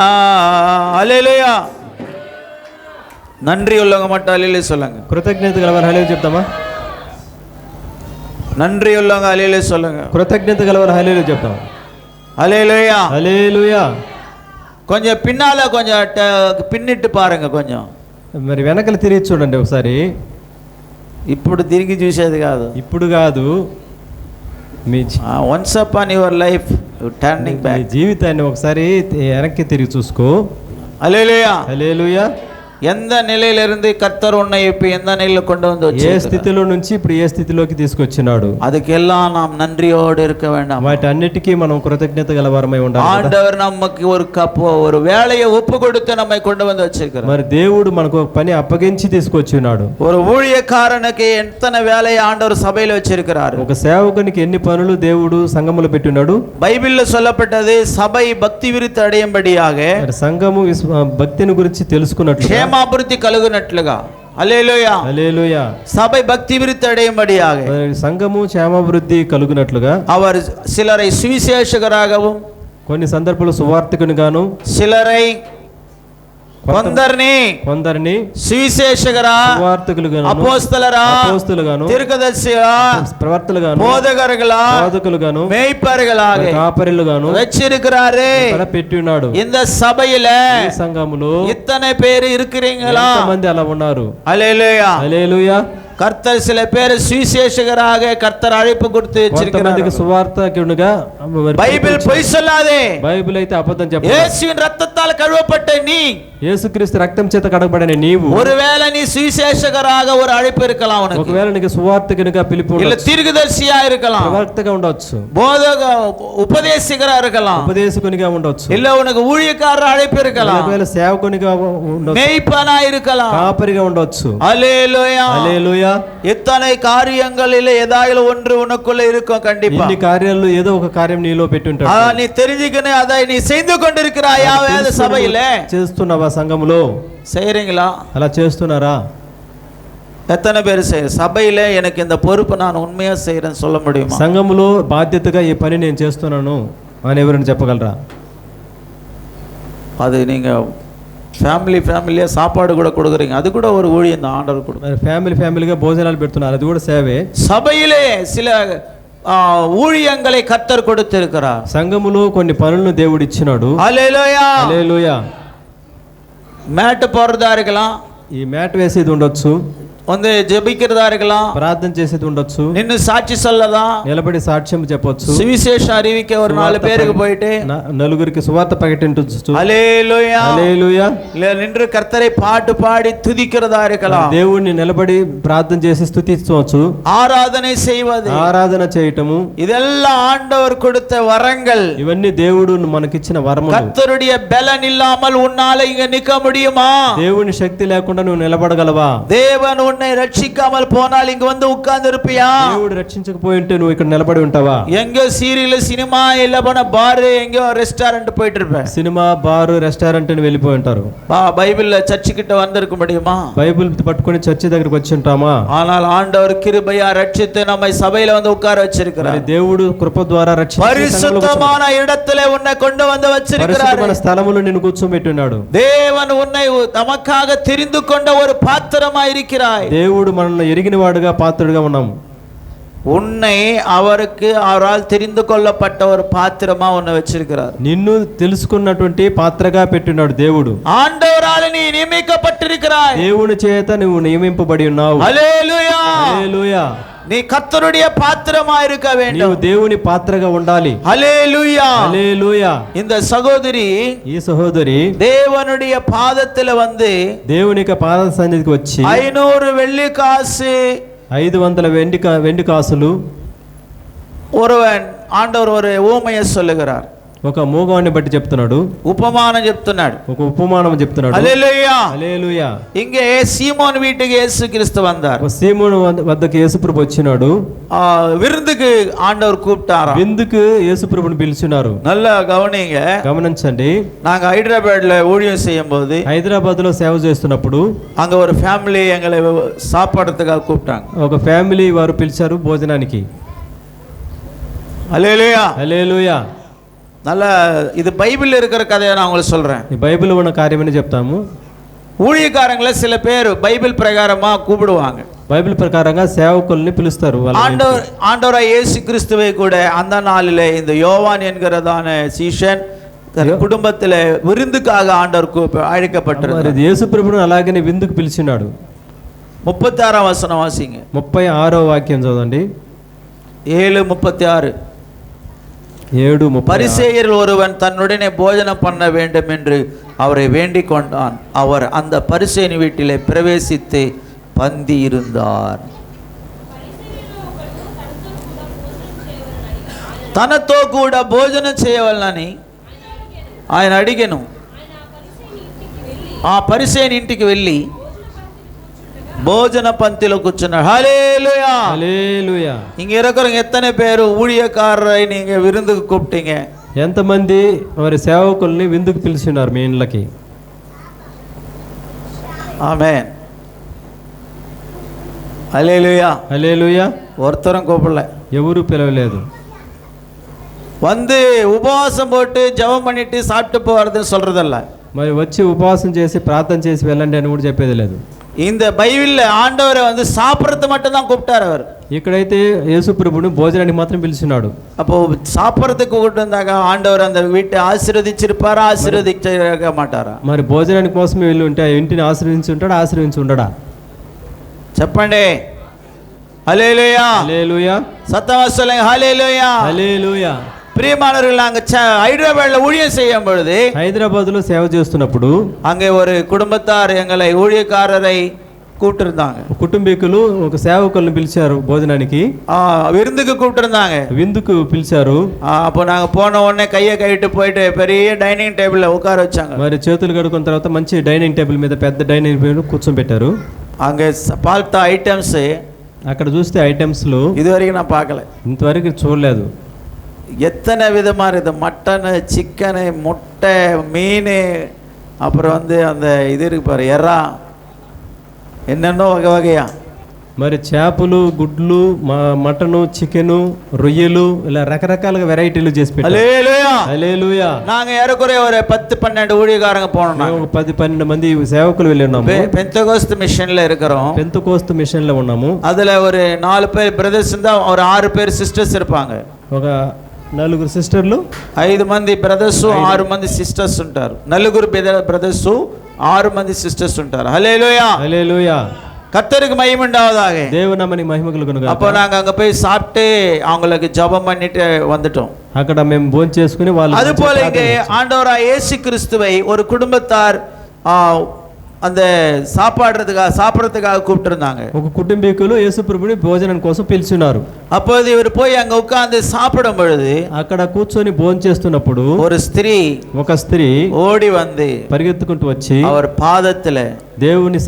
அல்லேலூயா. நன்றி உள்ளவங்க மட்டும் அல்லேலூயா சொல்லுங்க. కృతజ్ఞత గలవారు హల్లెలూయా చెప్తామా? நன்றி உள்ளவங்க அல்லேலூயா சொல்லுங்க. కృతజ్ఞత గలవారు హల్లెలూయా చెప్తాం. அல்லேலூயா. హల్లెలూయా. కొంచెం పిన్నాల కొంచెం పిన్నిట్టు పారుங்க కొంచెం. మరి వెనకలు తిరిగి చూడండి ఒకసారి. ఇప్పుడు తిరిగి చూసేది కాదు, ఇప్పుడు కాదు. Me once upon your life turning back, జీవితాన్ని ఒకసారి వెనక్కి తిరిగి చూసుకో. హల్లెలూయా. హల్లెలూయా. எந்த நிலையிலிருந்து கர்த்தர் உன்னை இப்ப எந்த நிலையில கொண்டு வந்து ఏ స్థితిలో నుంచి ఇప్పుడు ఏ స్థితిలోకి తీసుకొచ్చినాడు, அதுக்கெல்லாம் நாம் நன்றியோடு இருக்க வேண்டாம். వాటన్నిటికీ మనం కృతజ్ఞత గలవారమై ఉండాలి. ஆண்டவர் நமக்கு ஒரு வேலையை ஒப்பு கொடுத்து நம்மை கொண்டு வந்து வச்சிருக்கிறார். మరి దేవుడు మనకు ఒక పని అప్పగించి తీసుకొచ్చినాడు. ஒரு ஊழியக்காரனுக்கு எத்தனை வேலையை ஆண்டவர் சபையில வச்சிருக்கிறார். ఒక సేవకునికి ఎన్ని పనులు దేవుడు సంఘములో పెట్టినాడు. బైబిల్లో சொல்லப்பட்டது సభை భక్తి విరుద్ధ అடையும்படியாக, సంఘము భక్తిని గురించి తెలుసుకున్నట్లు, క్షేమాభివృద్ధి కలుగునట్లుగా. హల్లెలూయా. హల్లెలూయా. సభై భక్తి విరుద్ధ అடையும்படியாக, సంఘము క్షేమాభివృద్ధి కలుగునట్లుగా அவர் சிலரை சுவிசேஷகராகவும், కొన్ని సందర్భాలు సువార్తికునిగాను, சிலரை కొందరిని సువిశేషకరా, సువార్తికులుగాను, అపోస్తలరా, అపోస్తలుగాను, తీర్కదర్శిగా, ప్రవర్తలుగాను, బోధకరుகளா, బోధకులుగాను, మేய்ப்பர்களாக, కాపరులుగాను వెచ్చిరుக்கிறாரே. పెట్టినాడు. இந்த సభையில, ఈ సంఘములో ఇతనే పేరు இருக்கிறீங்களா? ఎంతమంది అలా ఉన్నారు? హల్లెలూయా. హల్లెలూయా. கர்த்தர் சில பேர் சுவிசேஷகராக கர்த்தர் அழைப்பு கொடுத்து வச்சிருக்கிறார். சுவார்த்தகுனிగా பைபிள் பொய் சொல்லாதே. బైబిల్ అయితే అబద్ధం చెప్పదు. యేసుவின் இரத்தத்தால் கழுவப்பட்ட நீ యేసుక్రీస్తు రక్తం చేత కడగబడిన నీవు ஒருவேளை நீ சுவிசேஷகராக ஒரு அழைப்பு இருக்கலாம் உனக்கு, ఒకవేళ నీకు సువార్తికునిగా పిలుపు இல்ல ఉండొచ్చు, தீர்க்கதரிசியா இருக்கலாம், ప్రవక్తగా ఉండొచ్చు, போதக ఉపదేశకரா இருக்கலாம், ఉపదేశకునిగా ఉండొచ్చు, இல்ல உனக்கு ஊழியக்காரர் அழைப்பு இருக்கலாம், ఒకవేళ సేవకునిగా ఉండొచ్చు, மேய்ப்பனா இருக்கலாம். కాపరిగా ఉండొచ్చు. அல்லேலூயா. హల్లెలూయా. இத்தனை காரியங்களில் ஏதாவது ஒன்று உனக்குள்ள இருக்கும் கண்டிப்பா. ఇన్ని కార్యాల్లో ఏదో ఒక కార్యం నీలో పెట్టి ఉంటాడు. நீ தெரிஞ்சுக்கணும், அதை நீ செய்து கொண்டிருக்கிறாயா வேத சபையில? చేస్తున్నావా సంఘములో? செய்றீங்களா? అలా చేస్తున్నారా? எத்தனை பேர் சபையில எனக்கு இந்த பொறுப்பு நான் உண்மையா செய்யறேன்னு சொல்ல முடியுமா? సంఘములో బాధ్యతగా ఈ పని నేను చేస్తున్నాను అని ఎవరైనా చెప్పగలరా? அது நீங்க ఫ్యామిలీయా సాపాడు కూడా கொடுக்குறீங்க, அது கூட ஒரு ஊழியம் தான் ஆண்டவர் கொடுக்கும். ఫ్యామిలీగా భోజనాలు పెడుతున్నారు, అది కూడా సేవే. సభையிலே சில ஊழியங்களை கர்த்தர் கொடுத்திருக்கிறார். సంఘములో కొన్ని పనులను దేవుడు ఇచ్చినాడు. హల్లెలూయా. హల్లెలూయా. మ్యాట్ పోరదా இருக்கலாம், ఈ మ్యాట్ వేసేది ఉండొచ్చు, வந்து ஜெபிக்கிறதா இருக்கலாம், ప్రార్థన చేసేది ఉండొచ్చు, నిన్ను సాక్షి சொல்லதா, నిలబడి సాక్ష్యం చెప్పొచ్చు, సువిశేషం அறிவிக்க ஒரு 4 பேருக்கு போயிட்டு నలుగురికి సువార్త ప్రకటించొచ్చు. హల్లెలూయా. హల్లెలూయా. నిన్ను కర్తரை పాటు పాడి துதிக்கிறதா இருக்கலாம், దేవుణ్ణి నిలబడి ప్రార్థన చేసి స్తుతించవచ్చు, ఆరాధனை செய்வது, ఆరాధన చేయటము, இதெல்லாம் ஆண்டவர் கொடுத்த வரங்கள். ఇవన్నీ దేవుడు మనకిచ్చిన వరములు. கர்த்தருடைய பலன் இல்லாமல் உன்னால இங்க நிக்க முடியுமா? దేవుని శక్తి లేకుండా నువ్వు నిలబడగలవా? தேவன் உன்னை ரட்சிக்காமல் போனால் இங்க வந்து உட்கார்ந்து இருப்பியா? దేవుడు రక్షించకపోయింటే నువ్వు ఇక్కడ నిలబడి ఉంటావా? எங்கோ சீரியல் சினிமா இல்ல போன பார் எங்கோ ரெஸ்டாரண்ட் போயிட்டு இருப்ப, సినిమా బారు రెస్టారెంట్ అని వెళ్ళిపోయి ఉంటారు. பைபிள்ல சர்ச்சு கிட்ட வந்திருக்க முடியுமா? బైబిల్ పట్టుకొని చర్చి దగ్గరికి వచ్చి ఉంటామా? ஆனால் ஆண்டவர் கிருபையா ரட்சித்து நம்மை சபையில வந்து உட்கார வச்சிருக்கிறார். దేవుడు కృప ద్వారా రక్షించి பரிசுத்தமான இடத்திலே உன்னை கொண்டு வந்து வச்சிருக்கிறார். పరిశుద్ధమైన స్థలములో నిన్ను కూర్చోబెట్టున్నాడు. தேவன் உன்னை நமக்காக தெரிந்து கொண்ட ஒரு பாத்திரமா இருக்கிறாய். దేవుడు మనల్ని ఎరిగిన వాడుగా పాత్రుడిగా ఉన్నాము. உன்னை அவருக்கு அவரால் தெரிந்து கொள்ளப்பட்ட ஒரு பாத்திரமா உன்னை வச்சிருக்கிறார். నిన్ను తెలుసుకున్నటువంటి పాత్రగా పెట్టినాడు దేవుడు. ஆண்டவரால் நீ நியமிக்கப்பட்டிருக்கிறாய். దేవుని చేత నువ్వు నియమింపబడి ఉన్నావు. హల్లెలూయా. హల్లెలూయా. நீ கர்த்தருடைய பாத்திரமா இருக்க வேண்டும். నీవు దేవుని పాత్రగా ఉండాలి. హల్లెలూయా. హల్లెలూయా. இந்த சகோதரி, ఈ సహోదరి தேவனுடைய பாதத்துல வந்து దేవుని పాద సన్నిధికి వచ్చి 500 வெள்ளி காசு 500 వెండి కాసులు, ஒருவன் ஆண்டவர் ஒரு ஊமையை சொல்லுகிறார், ఒక మూగవాన్ని బట్టి చెప్తున్నాడు, ఉపమానం చెప్తున్నాడు, ఒక ఉపమానం చెప్తున్నాడు. హల్లెలూయా. హల్లెలూయా. இங்கே சீமோன் வீட்டுக்கு இயேசு கிறிஸ்து வந்தார். సీమోను వద్దకు యేసుప్రభు వచ్చినాడు. விருந்துக்கு ஆண்டவர் கூப்பிட்டாராம். విందుకు యేసుప్రభుని పిలిచినారు. நல்லா கவனிங்க, గమనించండి. நாங்க ஹைதராபாத்ல ஊழியம் செய்யும் போது, హైదరాబాద్ లో సేవ చేస్తున్నప్పుడు அங்க ஒரு ஃபேமிலி எங்களை சாப்பாடுறதுக்காக கூப்பிட்டாங்க. ఒక ఫ్యామిలీ వారు పిలిచారు భోజనానికి. ஹல்லேலூயா. హల్లెలూయా. நல்ல இது பைபிள்ல இருக்கிற கதையை நான் உங்களுக்கு சொல்றேன். ఈ బైబిల్ ఉన్న కార్యమని చెప్తాము. ஊழியக்காரங்களை சில பேர் பைபிள் பிரகாரமா கூப்பிடுவாங்க. బైబిల్ ప్రకారంగా సేవకుల్ని పిలుస్తారు. ஆண்டவராய் இயேசு கிறிஸ்துவை கூட அந்த நாளிலே இந்த யோவான் என்கிறதான சீஷன் குடும்பத்தில் விருந்துக்காக ஆண்டவர் அழைக்கப்பட்டிருந்தார். యేసు ప్రభువును అలాగనే విందుకు పిలిచినాడు. 36వ వచనం వాసింగ. 36వ వాక్యం చదవండి. 7:36. 7:36. பரிசேயரில் ஒருவன் தன்னுடனே போஜனம் பண்ண வேண்டும் என்று அவரை வேண்டிக் கொண்டான். அவர் அந்த பரிசேயன் வீட்டிலே பிரவேசித்து பந்தி இருந்தார். తనతో కూడా భోజనం చేయవలనని ఆయన అడిగెను. ఆ పరిసయ్యుని ఇంటికి వెళ్ళి భోజన పంక్తిలో కూర్చున్నాడు. హల్లెలూయా. హల్లెలూయా. இங்க இருக்கிறவங்க எத்தனை பேர் ஊழியக்காரரை நீங்க விருந்துக்கு கூப்பிட்டீங்க? ఎంతమంది మరి సేవకుల్ని విందుకు పిలిచినారు మీ ఇండ్లకి? ఆమేన్. హల్లెలూయా. హల్లెలూయా. ஒருத்தரும் கூப்பிடல, ఎవరు పిలవలేదు. வந்து உபவாசம் போட்டு ஜெபம் பண்ணிட்டு சாப்பிட்டு போறதுன்னு சொல்றதல்ல. మరి వచ్చి ఉపవాసం చేసి ప్రార్థన చేసి వెళ్ళండి అని కూడా చెప్పేది లేదు. இந்த பைபிள்ல ஆண்டவரை வந்து சாப்பிட்றது மட்டும் தான் கூப்பிட்டார் அவர். ఇక్కడైతే యేసు ప్రభువుని భోజనానికి మాత్రం పిలిచినాడు. அப்போ சாப்பிட்றதுக்கு கூப்பிட்டு வந்தாங்க ஆண்டவர் அந்த வீட்டை ஆசீర్వదించిருப்பாరా, ఆశీర్వదించక మాటారా? మరి భోజనానికి కోసం వెళ్ళి ఉంటే ఇంటిని ఆశీర్వదించి ఉంటాడా, ఆశీర్వదించి ఉండడా? చెప్పండి. హల్లెలూయా. హల్లెలూయా. సత్యవా சொல்லுங்க. హల్లెలూయా. హల్లెలూయా. பிரியமானவர்கள், நாங்க ஹைதராபாத்ல ஊழியம் செய்யும் பொழுது హైదరాబాద్లో సేవ చేస్తున్నప్పుడు அங்கே ஒரு குடும்பத்தார் எங்களை ஊழியக்காரரை கூப்பிட்டிருந்தாங்க. కుటుంబీకులు ఒక సేవకులను పిలిచారు భోజనానికి, விருந்துக்கு கூப்பிட்டிருந்தாங்க. విందుకు పిలిచారు. அப்போ நாங்க போன உடனே கையை கழிட்டு போயிட்டு பெரிய டைனிங் டேபிள்ல உட்கார வச்சாங்க. మరి చేతులు కడుక్కున్న తర్వాత మంచి డైనింగ్ టేబుల్ మీద పెద్ద డైనింగ్ టేబుల్ కూర్చోబెట్టారు. அங்கே பார்த்த ஐட்டம்ஸ் అక్కడ చూస్తే ఐటమ్స్లు இதுவரைக்கும் நான் பார்க்கல, ఇంతవరకు చూడలేదు. எத்தனை விதமா இருக்குது. மட்டனு, சிக்கனு, முட்டை, மீன், அப்புறம் அந்த இது இருக்கு பாரு, எறா, என்னென்னோ வகை வகையா. మరి చేపలు, గుడ్లు, మటను, చికెను, రొయ్యలు, ఇలా రకరకాలుగా వెరైటీలు చేసి పెట్టారు. హల్లెలూయా హల్లెలూయా. நாங்க ஏறக்குறைய ஒரு 10-12 ஊழியக்காரங்க போனோம். 10-12 మంది సేవకులు వెళ్ళి ఉన్నాము. பெந்தகோஸ்து மிஷன்ல இருக்கிறோம். పెంతెకోస్తు మిషన్ లో ఉన్నాము. அதுல ஒரு 4 பேர் பிரதர்ஸ் இருந்தா ஒரு 6 பேர் சிஸ்டர்ஸ் இருப்பாங்க. ఒక 4 సిస్టర్లు, 5 మంది బ్రదర్స్, 6 మంది సిస్టర్స్ ఉంటారు. 4 బ్రదర్స్, 6 మంది సిస్టర్స్ ఉంటారు. హల్లెలూయా హల్లెలూయా. கர்த்தருக்கு மகிமை உண்டாவதாக. దేవునామని మహిమ కలుగును గాక. அப்போ நாங்க அங்க போய் சாப்பிட்டு அவங்களுக்கு ஜெபம் பண்ணிட்டு வந்துட்டோம். అక్కడ మేము భోజనం చేసుకుని వాళ్ళు அது போல இங்கே ஆண்டவராகிய இயேசு கிறிஸ்துவை ஒரு குடும்பத்தார் அந்த சாப்பிடுறதுக்காக கூப்பிட்டிருந்தாங்க. ఒక కుటుంబీకులు యేసు ప్రభుని భోజనం కోసం పిలిచినారు. அப்போது இவர் போய் அங்க உட்கார்ந்து சாப்பிடும் பொழுது అక్కడ కూర్చొని భోజనం చేస్తున్నప్పుడు ஒரு ஸ்திரீ, ఒక స్త్రీ ஓடி வந்து పరిగెత్తుకుంటూ వచ్చి அவர் பாதத்துல, దేవుని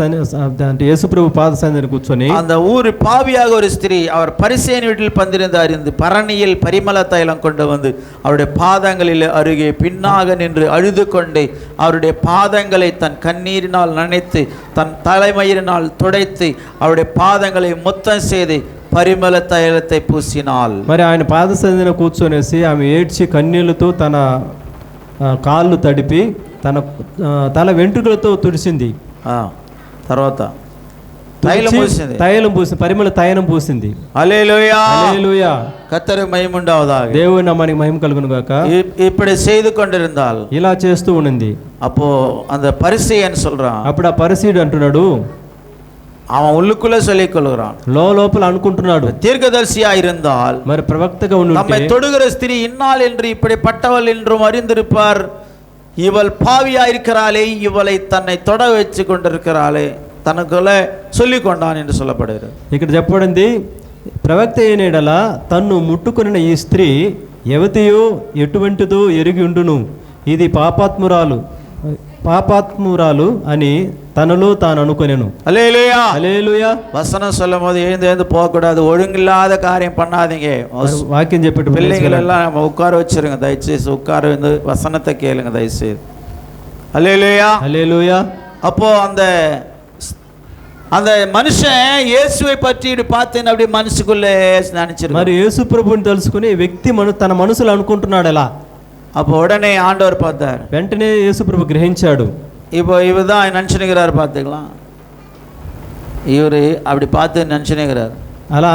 అంటే యేసు ప్రభు పాద సన్నిధిని కూర్చొని, அந்த ஊர் பாவியாக ஒரு ஸ்திரீ அவர் பரிசேயன் வீட்டில் பந்திருந்தார். இந்த பரணியில் பரிமள தைலம் கொண்டு வந்து அவருடைய பாதங்களில் அருகே பின்னாக நின்று அழுது கொண்டு அவருடைய பாதங்களை தன் கண்ணீரினால் நனைத்து தன் தலைமயிரினால் துடைத்து அவருடைய பாதங்களை முத்தம் செய்து పరిమళ తైలத்தை పూసినాల్. మరి ఆయన పాద సన్నిధిన కూర్చొనేసి ఆమె ఏడ్చి కన్నీళ్లతో తన కాళ్ళు తడిపి తన తల వెంట్రుకలతో తుడిసింది. తర్వాత తైలం పూసి పరిమళ తైలం పూసింది. హల్లెలూయా హల్లెలూయా. கர்த்தருக்கு மகிமை உண்டாவதாக. దేవుని నామానికి మహిమ కలుగును గాక. இப்படி செய்து கொண்டிருந்தால், ఇలా చేస్తూ ఉన్నది. அப்போ அந்த பரிசேயன் சொல்றான், అప్పుడు ఆ పరిసీయుడు అంటున్నాడు, அவன் உள்ளுக்குள்ள சொல்லிக் கொள்கிறான், లోపల అనుకుంటున్నాడు, தீர்க்கதரிசியா இருந்தால், మరి ప్రవక్తగా நம்மை தொடுகிற ஸ்திரீ இன்னாள் என்று இப்படிப்பட்டவள் என்றும் அறிந்திருப்பார். இவள் பாவியா இருக்கிறாளே, இவளை தன்னை தொட வச்சு கொண்டிருக்கிறாளே, తనకుల சொல்லி கொண்டான் என்று சொல்லப்படுகிறது. ఇక్కడ చెప్పబడింది, ప్రవక్త అయిన ఎడల తన్ను ముట్టుకొనిన ఈ స్త్రీ ఎవతియో ఎటువంటిదో ఎరిగి ఉండును, ఇది పాపాత్మురాలు అని తనలో తాను అనుకొనెను. ஹல்லேலூயா హల్లెలూయా. வசனம் சொல்லும் போது எழுந்து போகக்கூடாது, ஒழுங்கில்லாத காரியம் பண்ணாதீங்க. వాక్యం చెప్పేటప్పుడు பிள்ளைகள் எல்லாம் உட்கார வச்சிருங்க, தயவுசெய்து உட்கார வந்து வசனத்தை கேளுங்க தயவுசெய்து. ஹல்லேலூயா హల్లెలూయా. அப்போ அந்த மனுஷன் இயேசுவை பற்றி பார்த்தேன் அப்படி மனசுக்குள்ளே நினைச்சிரு. మరి యేసు ప్రభువుని తెలుసుకుని వ్యక్తి తన మనసులో అనుకుంటున్నాడు ఎలా. அப்போ உடனே ஆண்டவர் பார்த்தார், వెంటనే యేసు ప్రభు గ్రహించాడు. இப்போ இவர் தான் நினச்சினுக்கிறார், பார்த்துக்கலாம், இவர் அப்படி பார்த்து நினச்சினுக்கிறார். అలా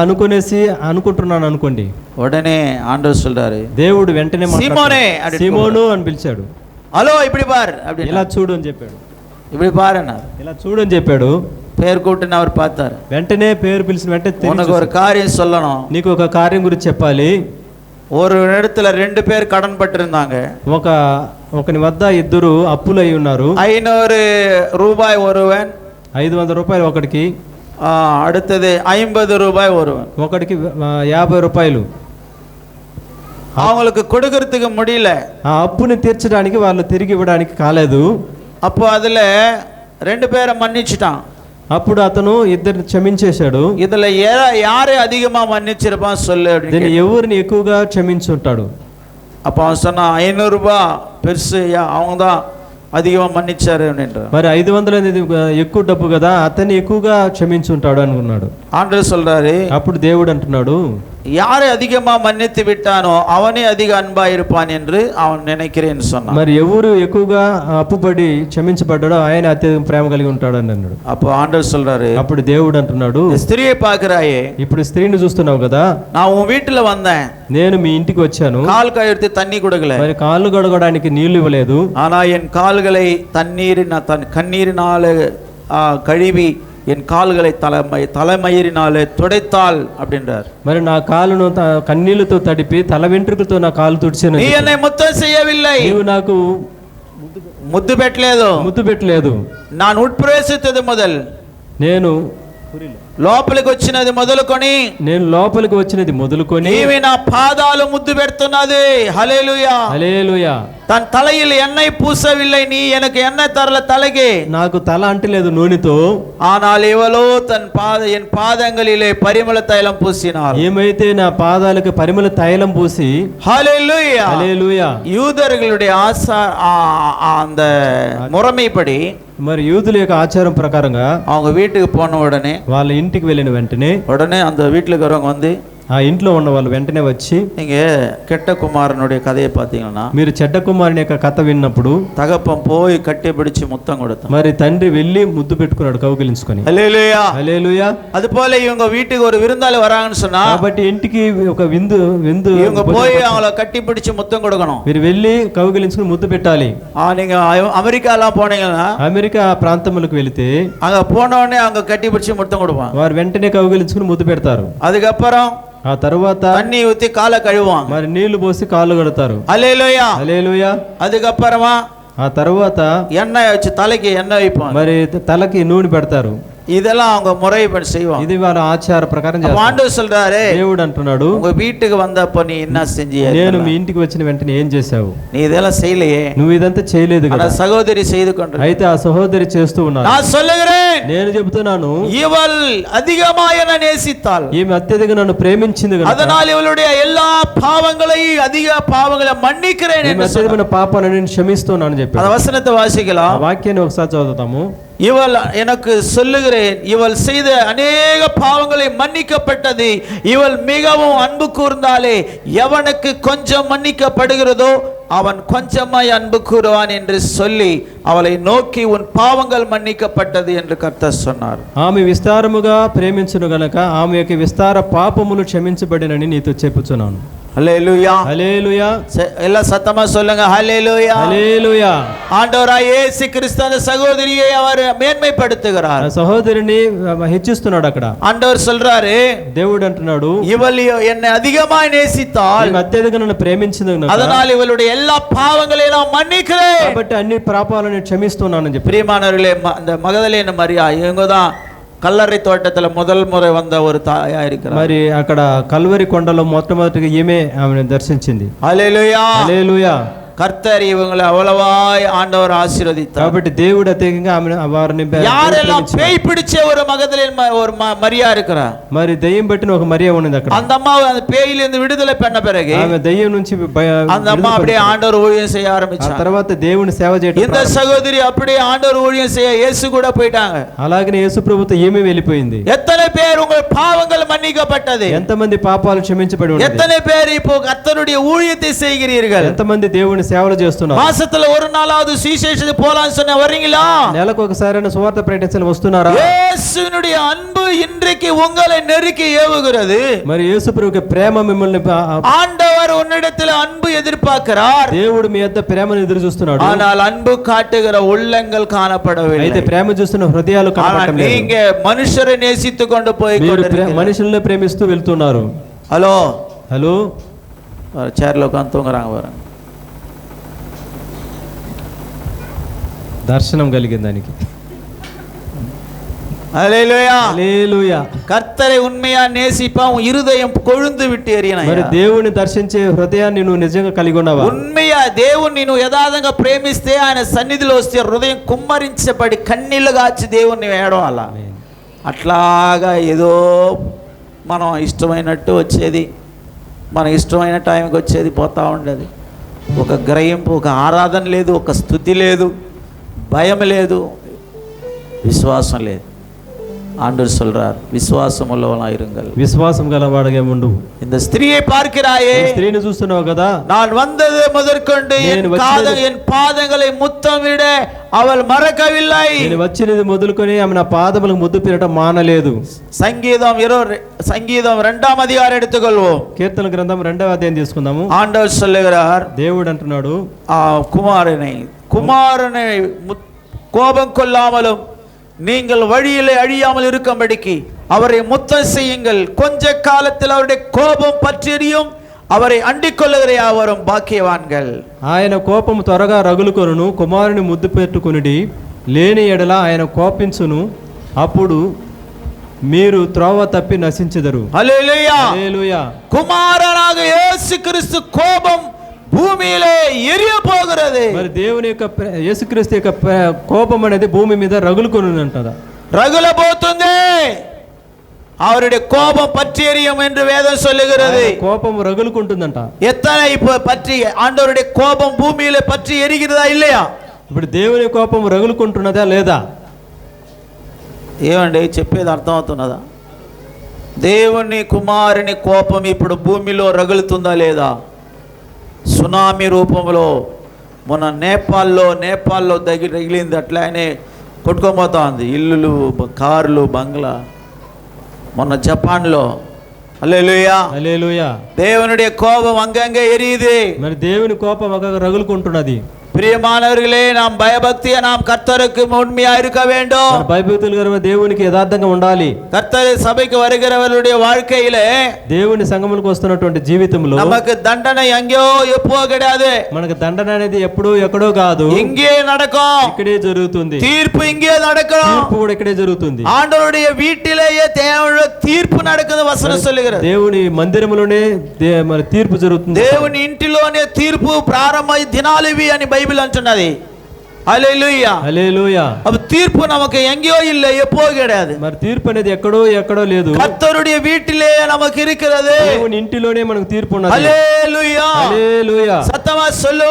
అనుకుంటున్నాను అనుకోండి. உடனே ஆண்டவர் சொல்றாரு, దేవుడు వెంటనే சீமோனே, సీమోను అని పిలిచాడు. హలో இப்படி பார் அப்படி, ఇలా చూడు అని చెప్పాడు. இப்படி பாரு అన్నారు. ఇలా చూడు అని చెప్పాడు. పేరు కూటిన அவர் பார்த்தார். వెంటనే పేరు పిలిచిన వెంటనే உனக்கு ஒரு காரியம் சொல்லணும், నీకు ఒక కార్యం గురించి చెప్పాలి. ஒரு இடத்துல 2 பேர் கடன் பட்டிருந்தாங்க. ఒకని వద్ద 2 అప్పులు అయి ఉన్నారు. 500 ரூபாய் ஒருவன், 500 రూపాయలు ఒకడికి. அடுத்தது 50 ரூபாய் ஒருவன், ఒకడికి 50 రూపాయలు. அவங்களுக்கு கொடுக்கறதுக்கு முடியல, ఆ అప్పుని తీర్చడానికి వాళ్ళు తిరిగి ఇవ్వడానికి కాలేదు. அப்போ அதுல 2 பேரை மன்னிச்சுட்டான். అప్పుడు అతను 2 క్షమించేశాడు. இதுல யாரை அதிகமா மன்னிச்சிருப்பான் சொல்லு அப்படின்னு. ఎవరిని ఎక్కువగా క్షమించుంటాడు? அப்போ அவன் சொன்னான், 500 ரூபாய் பெருசு, அவங்க தான் அதிகமாக மன்னிச்சாரு அப்படின்ற. మరి 500 అనేది ఎక్కువ డబ్బు కదా, అతన్ని ఎక్కువగా క్షమించుంటాడు అనుకున్నాడు. ஆண்டவர் சொல்றாரு, అప్పుడు దేవుడు అంటున్నాడు, யாரை அதிகமா மன்னித்து விட்டானோ அவனே அதிக அன்பா இருப்பான் என்று அவன் நினைக்கிறேன்னு சொன்னான். మరి ఎవరు ఎక్కువగా అప్పుపడి క్షమించబడ్డాడో ఆయన అత్యధిక ప్రేమ కలిగి ఉంటాడు అని అన్నాడు. அப்போ ఆண்டவர் சொல்றாரு, అప్పుడు దేవుడు అంటున్నాడు, స్త్రీயை பார்க்கறாயே, ఇప్పుడు స్త్రీని చూస్తున్నావు కదా, நான் உன் வீட்டுல வந்தேன், నేను మీ ఇంటికి వచ్చాను, கால் கழுவிட்டு தண்ணி கொடுக்கல, మరి కాళ్ళు కడగడానికి నీళ్లు ఇవ్వలేదు, ஆனா என் கால்களை கண்ணீரினால கழுவி என் கால்களை தலைமயிரினாலே துடைத்தாள் அப்படின்றார். మరి నా కాలును కన్నీళ్లతో తడిపి తల వెంట్రుకతో నా కాలు తుడిచాను. நீ என்னை முத்தம் செய்யவில்லை, నీవు నాకు ముద్దు పెట్టలేదు, ముద్దు పెట్టలేదు. நான் உட்பிரவேசித்தது முதல், నేను లోపలికి వచ్చినది మొదలుకొని, నేను లోపలికి వచ్చినది మొదలుకొని నీవి నా పాదాలు ముద్దు పెడుతున్నది. హల్లెలూయా, హల్లెలూయా. தன் தலையில் எண்ணெய் பூசவில்லை, நீ எனக்கு எண்ணெய் தரல தலைக்கு, నాకు తల అంటలేదు నూనెతో. ஆனால் இவளோ என் பாதங்களிலே பரிமள தைலம் பூசினாள். ఏమైతే నా పాదాలకు పరిమళ తైలం పూసి, ஹல்லேலூயா, హల్లెలూయా. யூதர்களுடைய அந்த முறைமைப்படி, మరి యూదుల యొక్క ఆచారం ప్రకారంగా அவங்க வீட்டுக்கு போன உடனே, వాళ్ళ ఇంటికి వెళ్ళిన వెంటనే அந்த வீட்டுல இருக்கிறவங்க வந்து, ఆ ఇంట్లో ఉన్న వాళ్ళు వెంటనే వచ్చి, நீங்க கெட்ட குமாரனுடைய கதையை பார்த்தீங்கன்னா, మీరు చెడ్డ కుమారుని యొక్క కథ విన్నప్పుడు தகப்பன் போய் கட்டி பிடிச்சு முத்தம் கொடுத்தான். మరి తండ్రి వెళ్ళి ముద్దు పెట్టుకున్నాడు కౌగిలించుకొని. హల్లెలూయా, హల్లెలూయా. அதுபோல இவங்க வீட்டுக்கு ஒரு விருந்தாளி வராங்கன்னு சொன்னா, కాబట్టి ఇంటికి ఒక విందు இவங்க போய் அவங்கள கட்டி பிடிச்சு முத்தம் கொடுக்கணும். మీరు వెళ్ళి కౌగిలించుకొని ముద్దు పెట్టాలి. நீங்க అమెరికాலாம் పోనీங்கன்னா, అమెరికా ప్రాంతములకు వెళితే அங்க போன உடனே அவங்க கட்டி பிடிச்சு முத்தம் கொடுப்பாங்க. వారు వెంటనే కౌగిలించుకొని ముద్దు పెడతారు. அதுக்கப்புறம் ఆ తర్వాత தண்ணி ஊத்தி காலை கழுவுவாங்க. మరి నీళ్లు పోసి కాళ్ళు కడతారు. హల్లెలూయా, హల్లెలూయా. அதுக்கப்புறமா ఆ తర్వాత எண்ணெய் வச்சு தலைக்கு எண்ணெய் வைப்பாங்க. మరి తలకి నూనె పెడతారు. இதெல்லாம் அவங்க முறைப்படி செய்வாங்க. ఇది వాళ్ళ ఆచార ప్రకారం చేస్తారు. ஆண்டவர் சொல்றாரு, దేవుడు అంటున్నాడు, உங்க வீட்டுக்கு வந்தப்ப நீ என்ன செஞ்சிய? నేను మీ ఇంటికి వచ్చిన వెంటనే ఏం చేశావు? நீ இதெல்லாம் செய்யலையே, నువ్వు ఇదంతా చేయలేదు కదా. சகோதரி செய்து கொண்டு, అయితే ఆ సహోదరి చేస్తూ ఉన్నారు. நான் சொல்லுகிறேன், నేను చెబుతున్నాను, இவள் அதிகமாய் என்னை நேசித்தாள், ఈమె అత్యధిక నన్ను ప్రేమించింది కదా, அதனால் இவளுடைய எல்லா பாவங்களையும் அதிக பாவங்களை மன்னிக்கிறேன் ఈమె என்று అత్యధికమైన పాపాలను నేను క్షమిస్తున్నాను అని చెప్పాడు. அந்த వచనத்தை వాసిக்கலாம். ఆ వాక్యాన్ని ఒకసారి చదువుతాము. இவள் எனக்கு சொல்லுகிறேன், இவள் செய்த அநேக பாவங்களை மன்னிக்கப்பட்டது, இவள் மிகவும் அன்பு கூர்ந்தாலே, எவனுக்கு கொஞ்சம் மன்னிக்கப்படுகிறதோ அவன் கொஞ்சமாய் அன்பு கூறுவான் என்று சொல்லி அவளை நோக்கி உன் பாவங்கள் மன்னிக்கப்பட்டது என்று கர்த்தர் சொன்னார். ఆమె విస్తారముగా ప్రేమించును గనక ఆమె యొక్క విస్తార పాపములు క్షమించబడినని నీతో చెప్పుచున్నాను. ஹல்லேலூயா, హల్లెలూయా. எல்லாம் சத்தமா சொல்லுங்க, ஹல்லேலூயா, హల్లెలూయా. ஆண்டவராய் இயேசு கிறிஸ்து அந்த சகோதரியை அவர் மேன்மைப்படுத்துகிறார். ఆ సహోదరిని హెచ్చిస్తున్నాడు అక్కడ. ஆண்டவர் சொல்றாரு, దేవుడు అంటున్నాడు, இவள் என்னை அதிகமாய் நேசித்தாள், ఈమె అత్యధిక నన్ను ప్రేమించింది గనక அதனால் இவளுடைய எல்லா பாவங்களையும் நான் மன்னிக்கிறேன். కాబట్టి అన్ని పాపాలను క్షమిస్తున్నానని చెప్పి. பிரியமானவர்களே, அந்த மகதலேன மரியா இவங்க தான் கல்லறை தோட்டத்தில் முதல் முறை வந்த ஒரு தாயா இருக்கிறார். మరి అక్కడ కల్వరి కొండలో మొట్టమొదటిగా ఈమె ఆమెను దర్శించింది. హల్లెలూయా, హల్లెలూయా. கர்த்தர் இவங்களை அவ்வளவாய் ஆண்டவர் ஆசீர்வதித்தார். కాబట్టి దేవుడు అత్యధికంగా వారిని யாரெல்லாம் பேய் பிடிச்ச ஒரு மகதலேன ஒரு மரியா இருக்கிறார், మరి దయ్యం పట్టిన ఒక మరియా ఉన్నది అక్కడ. அந்த அம்மா அந்த பேயிலிருந்து விடுதலை பண்ண பிறகு ఆమె దయ్యం నుంచి அந்த அம்மா அப்படியே ஆண்டவர் ஊழியம் செய்ய ஆரம்பிச்சாங்க. తర్వాత దేవుని సేవ చేయడం. இந்த சகோதரி அப்படியே ஆண்டவர் ஊழியம் செய்ய இயேசு கூட போயிட்டாங்க. అలాగనే యేసు ప్రభుతో ఈమె వెళ్ళిపోయింది. எத்தனை பேர் உங்கள் பாவங்கள் மன்னிக்கப்பட்டது? ఎంతమంది పాపాలు క్షమించబడి ఉన్నది? எத்தனை பேர் இப்போ கர்த்தருடைய ஊழியத்தை செய்கிறீர்கள்? ఎంతమంది దేవుని సేవలు చేస్తున్నారు? மாசத்துல ஒரு நாளாவது சுவிசேஷத்துக்கு போலாம்னு சொன்ன வர்றீங்களா? నెలకు ఒకసారి సువార్త ప్రకటించని వస్తున్నారా? இயேசுவினுடைய அன்பு இன்றைக்கு உங்களை நெருக்கி ஏவுகிறது. మరి యేసు ప్రభువుకి ప్రేమ మిమ్మల్ని ஆண்டவர் உன்னிடத்தில் அன்பு எதிர்பார்க்கிறார். దేవుడు మీ యొద్ద ప్రేమను ఎదురు చూస్తున్నాడు. ஆனால் அன்பு காட்டுகிற உள்ளங்கள் காணப்படவில்லை. అయితే ప్రేమ చూస్తున్న హృదయాలు కనపడటం లేదు. நீங்க మనుషரை நேசித்துக் கொண்டு போய் మనుషుల్ని ప్రేమిస్తూ వెళ్తున్నారు. Hello hello. சேர்ல உட்காந்து தூங்குறாங்க பாருங்க. దర్శనం కలిగింది దానికి. హల్లెలూయా, హల్లెలూయా. கர்த்தரை உண்மையா நேசிப்பா, உன் இருதயம் கொழுந்து விட்டு ఎరియనా. మరి దేవుని దర్శించే హృదయాన్ని నువ్వు నిజంగా కలిగి ఉన్నావా? ఉన్మయా దేవుణ్ణి నువ్వు యథార్థంగా ప్రేమిస్తే ఆయన సన్నిధిలో వస్తే హృదయం కుమ్మరించబడి కన్నీళ్లు గాచి దేవుణ్ణి ఏడవాలా. అట్లాగా ఏదో మనం ఇష్టమైనట్టు వచ్చేది, మన ఇష్టమైన టైంకి వచ్చేది పోతా ఉండేది. ఒక గ్రహింపు, ఒక ఆరాధన లేదు, ఒక స్తుతి లేదు, భయం లేదు, విశ్వాసం లేదు. ஆண்டவர் சொல்றார், விசுவாசம் உள்ளவனாய் இருங்கள். విశ్వాసం గలవాడుగా ఉండు. இந்த ஸ்திரியை பார்க்கிறாயே, స్త్రీని చూస్తున్నావు కదా. நான் வந்தது முதற்கொண்டு என் பாதங்களை முத்தமிட அவள் மறக்கவில்லை. నేను వచ్చినది మొదలుకొని ఆమె నా పాదములకు ముద్దు పెట్టడం మానలేదు. சங்கீதம் 2ஆம் அதிகாரம் எடுத்துக்கொள்வோம். కీర్తన గ్రంథం 2వ అధ్యాయం తీసుకుందాము. ஆண்டவர் சொல்லுகிறார், దేవుడు అంటున్నాడు, குமாரனை கோபம் கொள்ளாமலும் நீங்கள் வழியிலே அழியாமல் இருக்கும்படிக்கு அவரை முத்தம் செய்யுங்கள். கொஞ்ச காலத்தில் அவருடைய கோபம் பற்றி எரியும். அவரை అంటిక్ కొల్లుగరే అవరం భాగ్యవాన్గల్. ఆయన కోపము త్వరగా రగులుకొనును, కుమారుని ముద్దు పెట్టుకొనుడి, లేని ఎడల ఆయన కోపించును, అప్పుడు మీరు త్రోవ తప్పి నశించెదరు. హల్లెలూయా హల్లెలూయా. కుమారనాగ యేసుక్రీస్తు కోపం భూమిలో ఎరియపోகிறது. మరి దేవుని యొక్క యేసుక్రీస్తు యొక్క కోపం అనేది భూమి మీద రగులుకొనుందంటదా, రగులబోతుంది. அவருடைய கோபம் பற்றி எரியும் என்று வேதம் சொல்லுகிறது. கோபம் ரகுలుకుంటుందంట. எத்தனை இப்ப பற்றி ஆண்டவருடைய கோபம் பூமியில பற்றி எரிகிறதா இல்லையா? ఇప్పుడు దేవుని కోపం రగులుకుంటున్నదా లేదా? ఏమండి చెప్పేది అర్థమవుతున్నదా? దేవుని కుమారుని కోపం ఇప్పుడు భూమిలో రగులుతుందా లేదా? సునామీ రూపంలో మొన్న నేపాల్లో తగిలింది, అట్లానే కొట్టుకోబోతా ఉంది ఇల్లులు, కార్లు, బంగ్లా. మొన్న జపాన్లో హల్లెలూయా హల్లెలూయా దేవునుடைய கோபம் அங்கங்கே எரியுது. మరి దేవుని కోపం అక్కడ రగులుకుంటున్నది. பிரியமானவர்களே, நாம் பயபக்தியா நாம் கர்த்தருக்கு உண்மையா இருக்க வேண்டும். భయభక్తులుగా దేవునికి యథార్థంగా ఉండాలి. கர்த்தர் சபைக்கு வருகிறவர்களுடைய வாழ்க்கையிலே, దేవుని సంఘములకు వస్తున్నటువంటి జీవితంలో நமக்கு தண்டனை எங்கேயோ எப்போ கிடையாது. మనకు దండన అనేది ఎప్పుడూ ఎక్కడో కాదు, இங்கே நடக்கும். ఇక్కడే జరుగుతుంది. தீர்ப்பு இங்கே நடக்கும். తీర్పు కూడా ఇక్కడే జరుగుతుంది. ஆண்டவருடைய வீட்டிலேயே தேவனுடைய தீர்ப்பு நடக்குது வசனம் சொல்லுகிறது. దేవుని మందిరములోనే మరి తీర్పు జరుగుతుంది. దేవుని ఇంటిలోనే తీర్పు ప్రారంభ దినాలివి అని బైబిల్ అంటున్నది. హల్లెలూయా హల్లెలూయా. అప్పుడు తీర్పు நமக்கு எங்கேயோ இல்ல, எப்போ கிடையாது. మరి తీర్పు అనేది ఎక్కడో లేదు, கர்த்தருடைய வீட்டிலே நமக்கு இருக்கிறது. దేవుని ఇంటిలోనే మనకు తీర్పు ఉన్నది. హల్లెలూయా హల్లెలూయా. சத்தமா சொல்லு.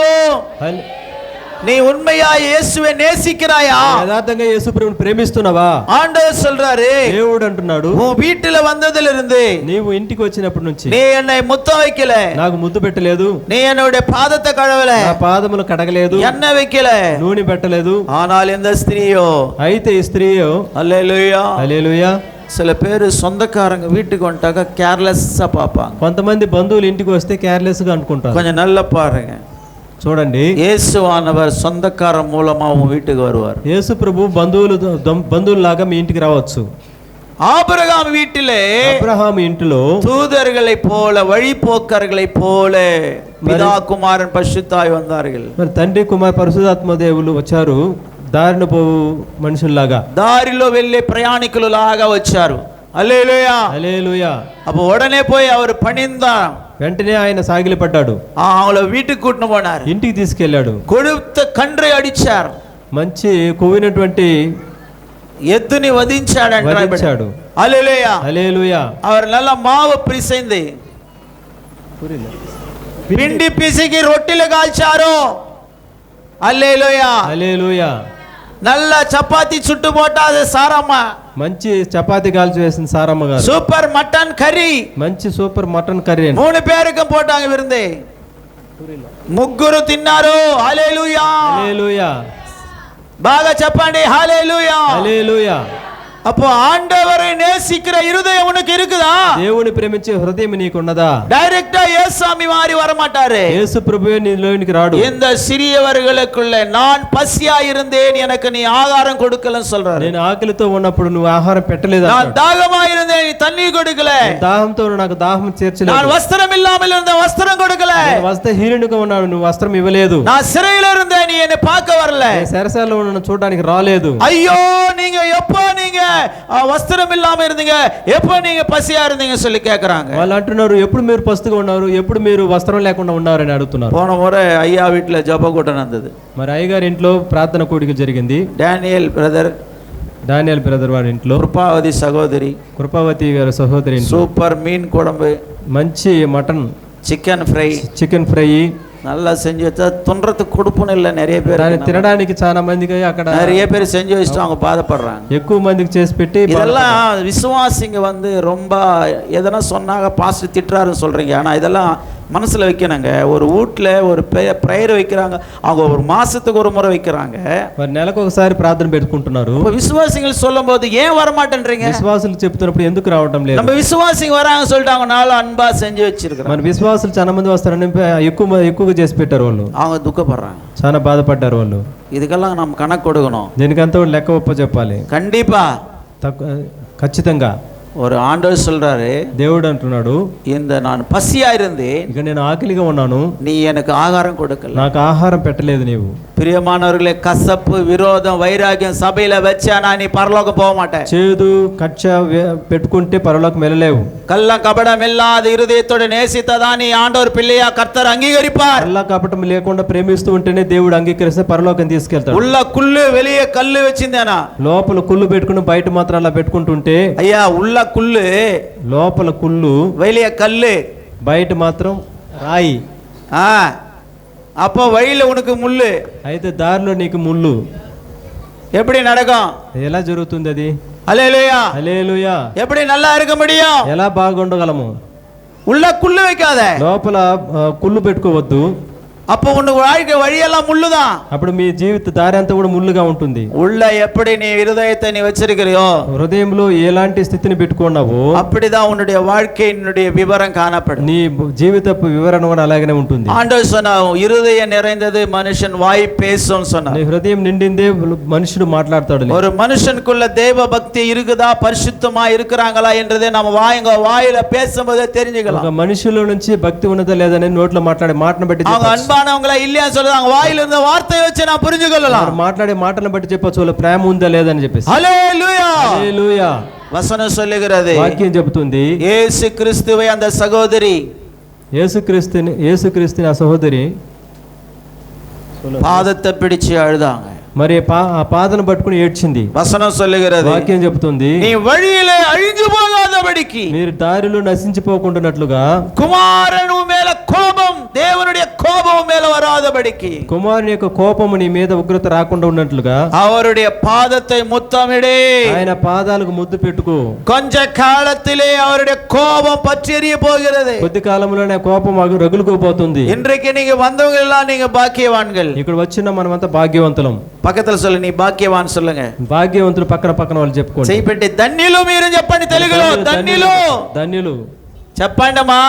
நீ உண்மையா இயேசுவை நேசிக்கிறாயா? యథార్థంగా యేసు ప్రభువుని ప్రేమిస్తున్నావా? ஆண்டவர் சொல்றாரு, దేవుడు అంటున్నాడు, உன் வீட்டில வந்ததிலிருந்து నీవు ఇంటికి వచ్చినప్పటి నుంచి நீ என்னை முத்தம் வைக்கல, నాకు ముద్దు పెట్టలేదు, நீ என்னுடைய பாதத்தை கழுவல, నా పాదములు కడగలేదు, எண்ணெய் வைக்கல, నూనె పెట్టలేదు. ஆனால் இந்த ஸ்திரீயோ, అయితే ఈ స్త్రీయో హల్లెలూయా హల్లెలూయా. சில பேர் சொந்தக்காரங்க வீட்டுக்கு வந்துட்டாக்க கேர்லெஸ்ஸா பார்ப்பாங்க. కొంతమంది బంధువులు ఇంటికి వస్తే కేర్లెస్ గా అనుకుంటారు. கொஞ்சம் நல்லா பாருங்க, చూడండి, இயேசுவானவர் சொந்தக்காரன் மூலமா உங்க வீட்டுக்கு வருவார். యేసు ప్రభు బంధువులాగా మీ ఇంటికి రావచ్చు. ஆபிரகாம் வீட்டிலே అబ్రహాము ఇంటిలో தூதர்களை போல, வழிపోக்கர்களை போல பிதா குமாரன் பரிசுத்தாய் வந்தார்கள். మరి తండ్రి కుమార్ పరిశుద్ధాత్మ దేవులు వచ్చారు, దారిన పోవు మనుషుల్లాగా, దారిలో వెళ్ళే ప్రయాణికులు లాగా వచ్చారు. హల్లెలూయా హల్లెలూయా. அப்ப உடனே போய் அவர் பணிந்தார். వెంటనే ఆయన సాగిలపడ్డాడు, அவங்கள வீட்டுக்கு கூட்டிட்டு போனார், ఇంటికి తీసుకెళ్లాడు, కొడుత కండ్రి అడిచారు, మంచి కొవ్వినటువంటి ఎద్దుని వధించాడు. హల్లెలూయా హల్లెలూయా. அவர் நல்ல மாவு பிசைந்து పిండి పిసికి రొట్టెలు కాల్చారు. హల్లెలూయా హల్లెలూయా. நல்ல சப்பாத்தி சுட்டு போட்டா அது சாரம்மா, మంచి చపాతీ కాల్చి వేసిన సారమ్మ గారు, సూపర్ మటన్ కర్రీ, మంచి సూపర్ మటన్ కర్రీ 3 பேருக்கு போட்டாங்க விருந்து. ముగ్గురు తిన్నారు. హల్లెలూయా హల్లెలూయా. బాగా చెప్పండి హల్లెలూయా హల్లెలూయా. அப்போ ஆண்டவரை நேசிக்கிற இருதயம் உனக்கு இருக்குதா? దేవుని ప్రేమించే హృదయం నీకున్నదా? டைரக்டா இயேசுசாமி மாதிரி வர மாட்டாரு. యేసు ప్రభువే నీలోనికి రాడు. இந்த సిరియవర్గలకుள்ள நான் పసియా இருந்தேன், எனக்கு நீ ஆகாரம் கொடுக்கலன்னு சொல்றாரு. నేను ఆకలితో ఉన్నప్పుడు నువ్వు ఆహారం పెట్టలేదు. நான் தாகமா இருந்தேன், நீ தண்ணீர் கொடுக்கல. దాహంతో నాకు దాహం తీర్చలేదు. நான் வஸ்திரம் இல்லாமல் இருந்தேன், வஸ்திரம் கொடுக்கல. నేను వస్త్రహీనునిగా ఉన్నాను, నువ్వు వస్త్రం ఇవ్వలేదు. நான் சிறையில் இருந்தேன், நீ என்னை பார்க்க வரல. నేను చెరసాలలో ఉన్నాను, చూడడానికి రాలేదు. ஐயோ, நீங்க எப்போ நீங்க వస్త్రం ఇల్లామ இருந்தீங்க, எப்போ நீங்க పసియా இருந்தீங்க சொல்லி கேக்குறாங்க. వాళ్ళు అంటున్నారు, ఎప్పుడు మీరు పస్తుగా ఉన్నారు, ఎప్పుడు మీరు వస్త్రం లేకుండా ఉన్నారని అడుగుతున్నారు. పోన ముறை అయ్యా వీటిలో జప కూట నందది. మరి అయ్యగారి ఇంట్లో ప్రార్థన కూడిక జరిగింది. డానియల్ బ్రదర్ వారి ఇంట్లో, కృపావతి సహోదరి, కృపావతి గారి సహోదరి, సూపర్ మీన్ కుడంబు, మంచి మటన్, చికెన్ ఫ్రై நல்லா செஞ்சு வச்சா துன்றதுக்கு கொடுப்புன்னு இல்லை. நிறைய பேர் తినడానికి చాలా మందికి అక్కడ நிறைய பேர் செஞ்சு வச்சுட்டு அவங்க பாதப்படுறாங்க. ఎక్కువ మందికి చేసి పెట్టి, இதெல்லாம் விசுவாசிங்க வந்து ரொம்ப எதனா சொன்னாங்க பாஸ்டர் திட்டுறாருன்னு சொல்றீங்க. ஆனா இதெல்லாம் மனசில் வைக்கணுங்க. ஒரு வீட்டில் ஒரு ப்ரேயர் வைக்கிறாங்க, அவங்க ஒரு மாதத்துக்கு ஒரு முறை வைக்கிறாங்க. మరి నెలకు ఒకసారి ప్రార్థన పెట్టుకుంటున్నారు. இப்போ విశ్వాసిகள் சொல்லும்போது ஏன் வர మాటండ్றீங்க? విశ్వాసులు చెప్తున్నప్పుడు ఎందుకు రావటం లేదు? நம்ம விசுவாசிங்க வராங்க சொல்லிட்டு அவங்க நாள் அன்பா செஞ்சு வச்சிருக்காங்க. మన విశ్వాసులు చాలా మంది వస్తారని ఎక్కువగా చేసి పెట్టారు వాళ్ళు. அவங்க துக்கப்படுறாங்க, చాలా బాధపడ్డారు వాళ్ళు. இதுக்கெல்லாம் நம்ம கணக்கு கொடுக்கணும். దీనికంతా లెక్క ఒప్ప చెప్పాలి. கண்டிப்பா ఖచ్చితంగా. ஒரு ஆண்டவர் சொல்றாரு, దేవుడు అంటున్నాడు, இந்த நான் பசியா இருந்தேன், ఇక నేను ఆకలిగా ఉన్నాను, நீ எனக்கு ஆகாரம் கொடுக்கல. నాకు ఆహారం పెట్టలేదు నీవు. பிரியமானவர்களே, கசப்பு, விரோதம், வைராகியம் சபையில வச்சானா நீ பரலோகம் போக மாட்டே. చేదు కచ్చ పెట్టుకుంటే పరలోకం వెళ్ళలేవు. கள்ளம் கபடம் இல்லாத இருதயத்தோட நேசித்ததா நீ ஆண்டவர் பிள்ளையா கர்த்தர் அங்கீகரிப்பார். కళ్ళ కపటం లేకుండా ప్రేమిస్తూ ఉంటేనే దేవుడు అంగీకరిస్తే పరలోకం తీసుకెళ్తాడు. உள்ள குள்ளு வெளியே கல்லு வச்சிருந்தேனா, లోపల కుళ్ళు పెట్టుకుని బయట మాత్రం అలా పెట్టుకుంటుంటే, ஐயா உள்ள குள்ளு లోపల కుళ్ళు வெளியே கல்லு, బయట మాత్రం రాయి. அப்போ வழியில உனக்கு முள்ளு, అయితే దారిలో నీకు ముళ్ళు. எப்படி நடக்கும்? ఎలా జరుగుతుంది అది? அல்லேலூயா, హల్లెలూయా. எப்படி நல்லா இருக்க முடியும்? ఎలా బాగుండగలము? உள்ள குள்ளு வைக்காத, లోపల కుళ్ళు పెట్టుకోవద్దు. அப்போ உனக்கு வாழ்க்கை வழியெல்லாம் முள்ளுதான். అప్పుడు మీ జీవిత దారి అంతా కూడా ముళ్ళుగా ఉంటుంది. உள்ள எப்படி நீ இருதயத்தை நீ வச்சிருக்கிறியோ, హృదయంలో ఎలాంటి స్థితిని పెట్టుకున్నావో அப்படிதான் உன்னுடைய வாழ்க்கையினுடைய விவரம் காணப்படும். నీ జీవితపు వివరణ కూడా అలాగనే ఉంటుంది. ஆண்டவர் சொன்னார், இருதயம் நிறைந்தது மனுஷன் வாய் பேசும் சொன்னார். నీ హృదయం నిండిందే మనుషుడు మాట్లాడతాడు. ஒரு మనుషனுக்குள்ள தேவ பக்தி இருக்குதா, பரிசுத்தமா இருக்கிறாங்களா என்றதை நம்ம வாயில பேசும்போதே தெரிஞ்சுக்கலாம். ఒక మనిషిలో నుంచి భక్తి ఉన్నదా లేదని నోట్లో మాట్లాడే మాటను బట్టి அன்பானவங்களா இல்லையா சொல்றாங்க, வாயில இருந்த வார்த்தையை வச்சு நான் புரிஞ்சு கொள்ளலாம். మాట్లాడే మాటలను బట్టి చెప్పొచ్చు వాళ్ళ ప్రేమ ఉందా లేదని చెప్పేసి. హల్లెలూయా, హల్లెలూయా. వచనం சொல்லுகிறது, వాక్యం చెబుతుంది, యేసు క్రీస్తువే அந்த సహోదరి, యేసుక్రీస్తుని ఆ సహోదరి పాదத்தை பிடிச்சு அழுதாங்க. మరి ఆ పాదను పట్టుకుని ఏడ్చింది. వచనం சொல்லுகிறது, వాక్యం చెబుతుంది, నీ వழியிலே అழிஞ்சு போகாதபடிக்கு, మీరు దారిలో నశించిపోకుండానట్లుగా, కుమారుని మేల కోపం, దేవునుடைய కోపం மேல வராதபடிக்கு, కుమారుని యొక్క కోపము నీ మీద ఉగ్రత రాకుండా ఉన్నట్లుగా, அவருடைய பாதத்தை முத்தமிடு, ఆయన పాదాలకు ముద్దు పెట్టుకో. கொஞ்ச காலத்திலே அவருடைய கோபம் பற்றி எரிய போகிறது. కొద్ది కాలంలోనే కోపం రగులుకోబోతుంది. இன்றைக்கு நீங்க வந்தவங்க எல்லாம் நீங்க பாக்கியவான்கள். ఇక్కడ వచ్చిన మనమంతా భాగ్యవంతులం. పక్కన சொல்ல, நீ பாக்கியவான் சொல்லுங்க. భాగ్యవంతులు పక్కన వాళ్ళు చెప్పుకోండి. చేయిపెట్టి ధన్యులు మీరు చెప్పండి తెలుగులో, ధన్యులు ధన్యులు చెప్పండమ్మా.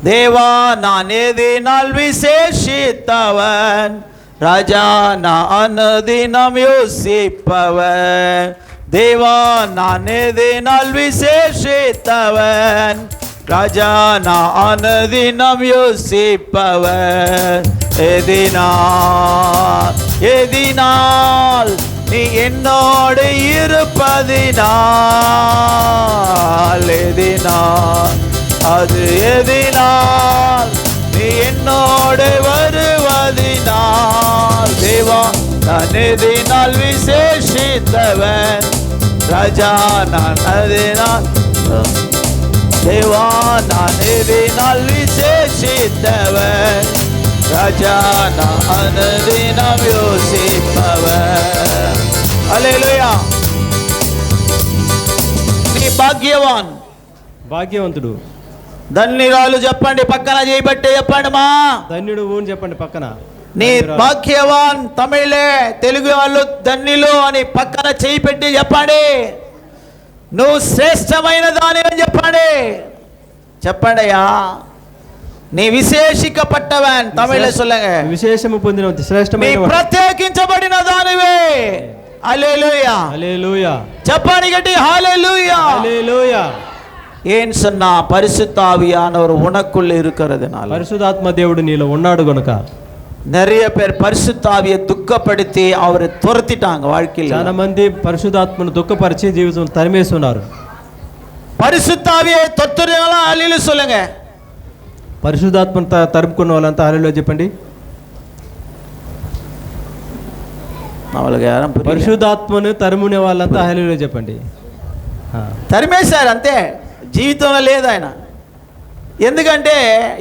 దేవా నానేది నాల్ విశేషితవన్, రాజా నా అనుదినం యోసిపవన్. దేవా నానేది నాల్ విశేషితవన్, ராஜா நான் அனுதினம் யோசிப்பவர். எதினால் நீ என்னோடு இருப்பதினால், எதினால் அது எதினால் நீ என்னோடு வருவதினால். தேவா நான் எதினால் விசேஷித்தவன், ராஜா நான் அதனால், தேவா நான் எதினால் விசேஷித்தவன், ராஜா நான் அனுதினம் யோசிப்பவன். அல்லேலூயா. నీ భాగ్యవాన్, భాగ్యవంతుడు. ధన్యురాలు చెప్పండి, పక్కన చేయబట్టి చెప్పండి మా. ధన్యుడు అని చెప్పండి పక్కన. నీ భాగ్యవాన్ తమిళే, తెలుగు వాళ్ళు ధన్యులు అని పక్కన చేయి పెట్టి చెప్పండి. నువ్వు శ్రేష్టమైన దాని అని చెప్పండి. చెప్పండి అయ్యా, நீ விசேஷிக்கப்பட்டவன். தமிழ்ல சொல்லுங்க, விசேஷம் பொந்தின శ్రేష్టమైన, நீ பிரத்யேகிంచబడిన దానివే. హల్లెలూయా, హల్లెలూయా. చెప్పండి గట్టి, హల్లెలూయా, హల్లెలూయా. ஏன் சொன்னா, பரிசுத்த ஆவியானவர் உனக்குள்ள இருக்கிறதுனால. పరిశుద్ధాత్మ దేవుడు నీలో ఉన్నాడు గనుక. நிறைய பேர் பரிசுத்த ஆவியை துக்கப்படுத்தி அவரை துரத்திட்டாங்க வாழ்க்கையில். చాలా మంది పరిశుద్ధాత్మను దుఃఖపరిచి జీవితం తరిమేస్తున్నారు. பரிசுத்த ஆவியை தொத்துறவங்களா ஹல்லேலூயா சொல்லுங்க. పరిశుద్ధాత్మను తరుముకున్న వాళ్ళంతా హల్లెలూయా చెప్పండి. அவளுக்கு யாரும் పరిశుద్ధాత్మను తరుమునే వాళ్ళంతా హల్లెలూయా చెప్పండి. తరిమేశారు అంతే, జీవితంలో లేదు ఆయన. ఎందుకంటే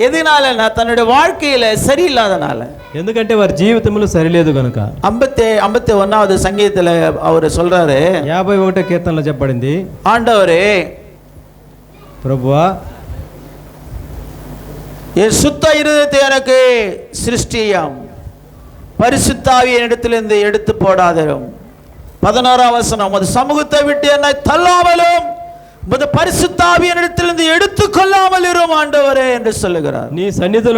ఎదినాలన్నా తన్నుடைய வாழ்க்கையில சரியில்லாதனால. ఎందుకంటే వారి జీవితంలో సరిలేదు గనుక. 51வது సంగీతంలో அவர் சொல்றாரு, 51వ కీర్తనలో చెప్పబడింది, ఆండవరే ప్రభువా என் சுத்த இருதயத்தை எனக்கு சிருஷ்டியாம், பரிசுத்த ஆவியை என்னிடத்திலிருந்து எடுத்து போடாதரும். 11ஆம் வசனம், உமது சமூகத்தை விட்டு என்னை தள்ளாமலும் உமது பரிசுத்த ஆவியை என்னிடத்திலிருந்து எடுத்துக்கொள்ளாமல் இரும் ஆண்டவரே என்று சொல்லுகிறார். నీ సన్నిధిలో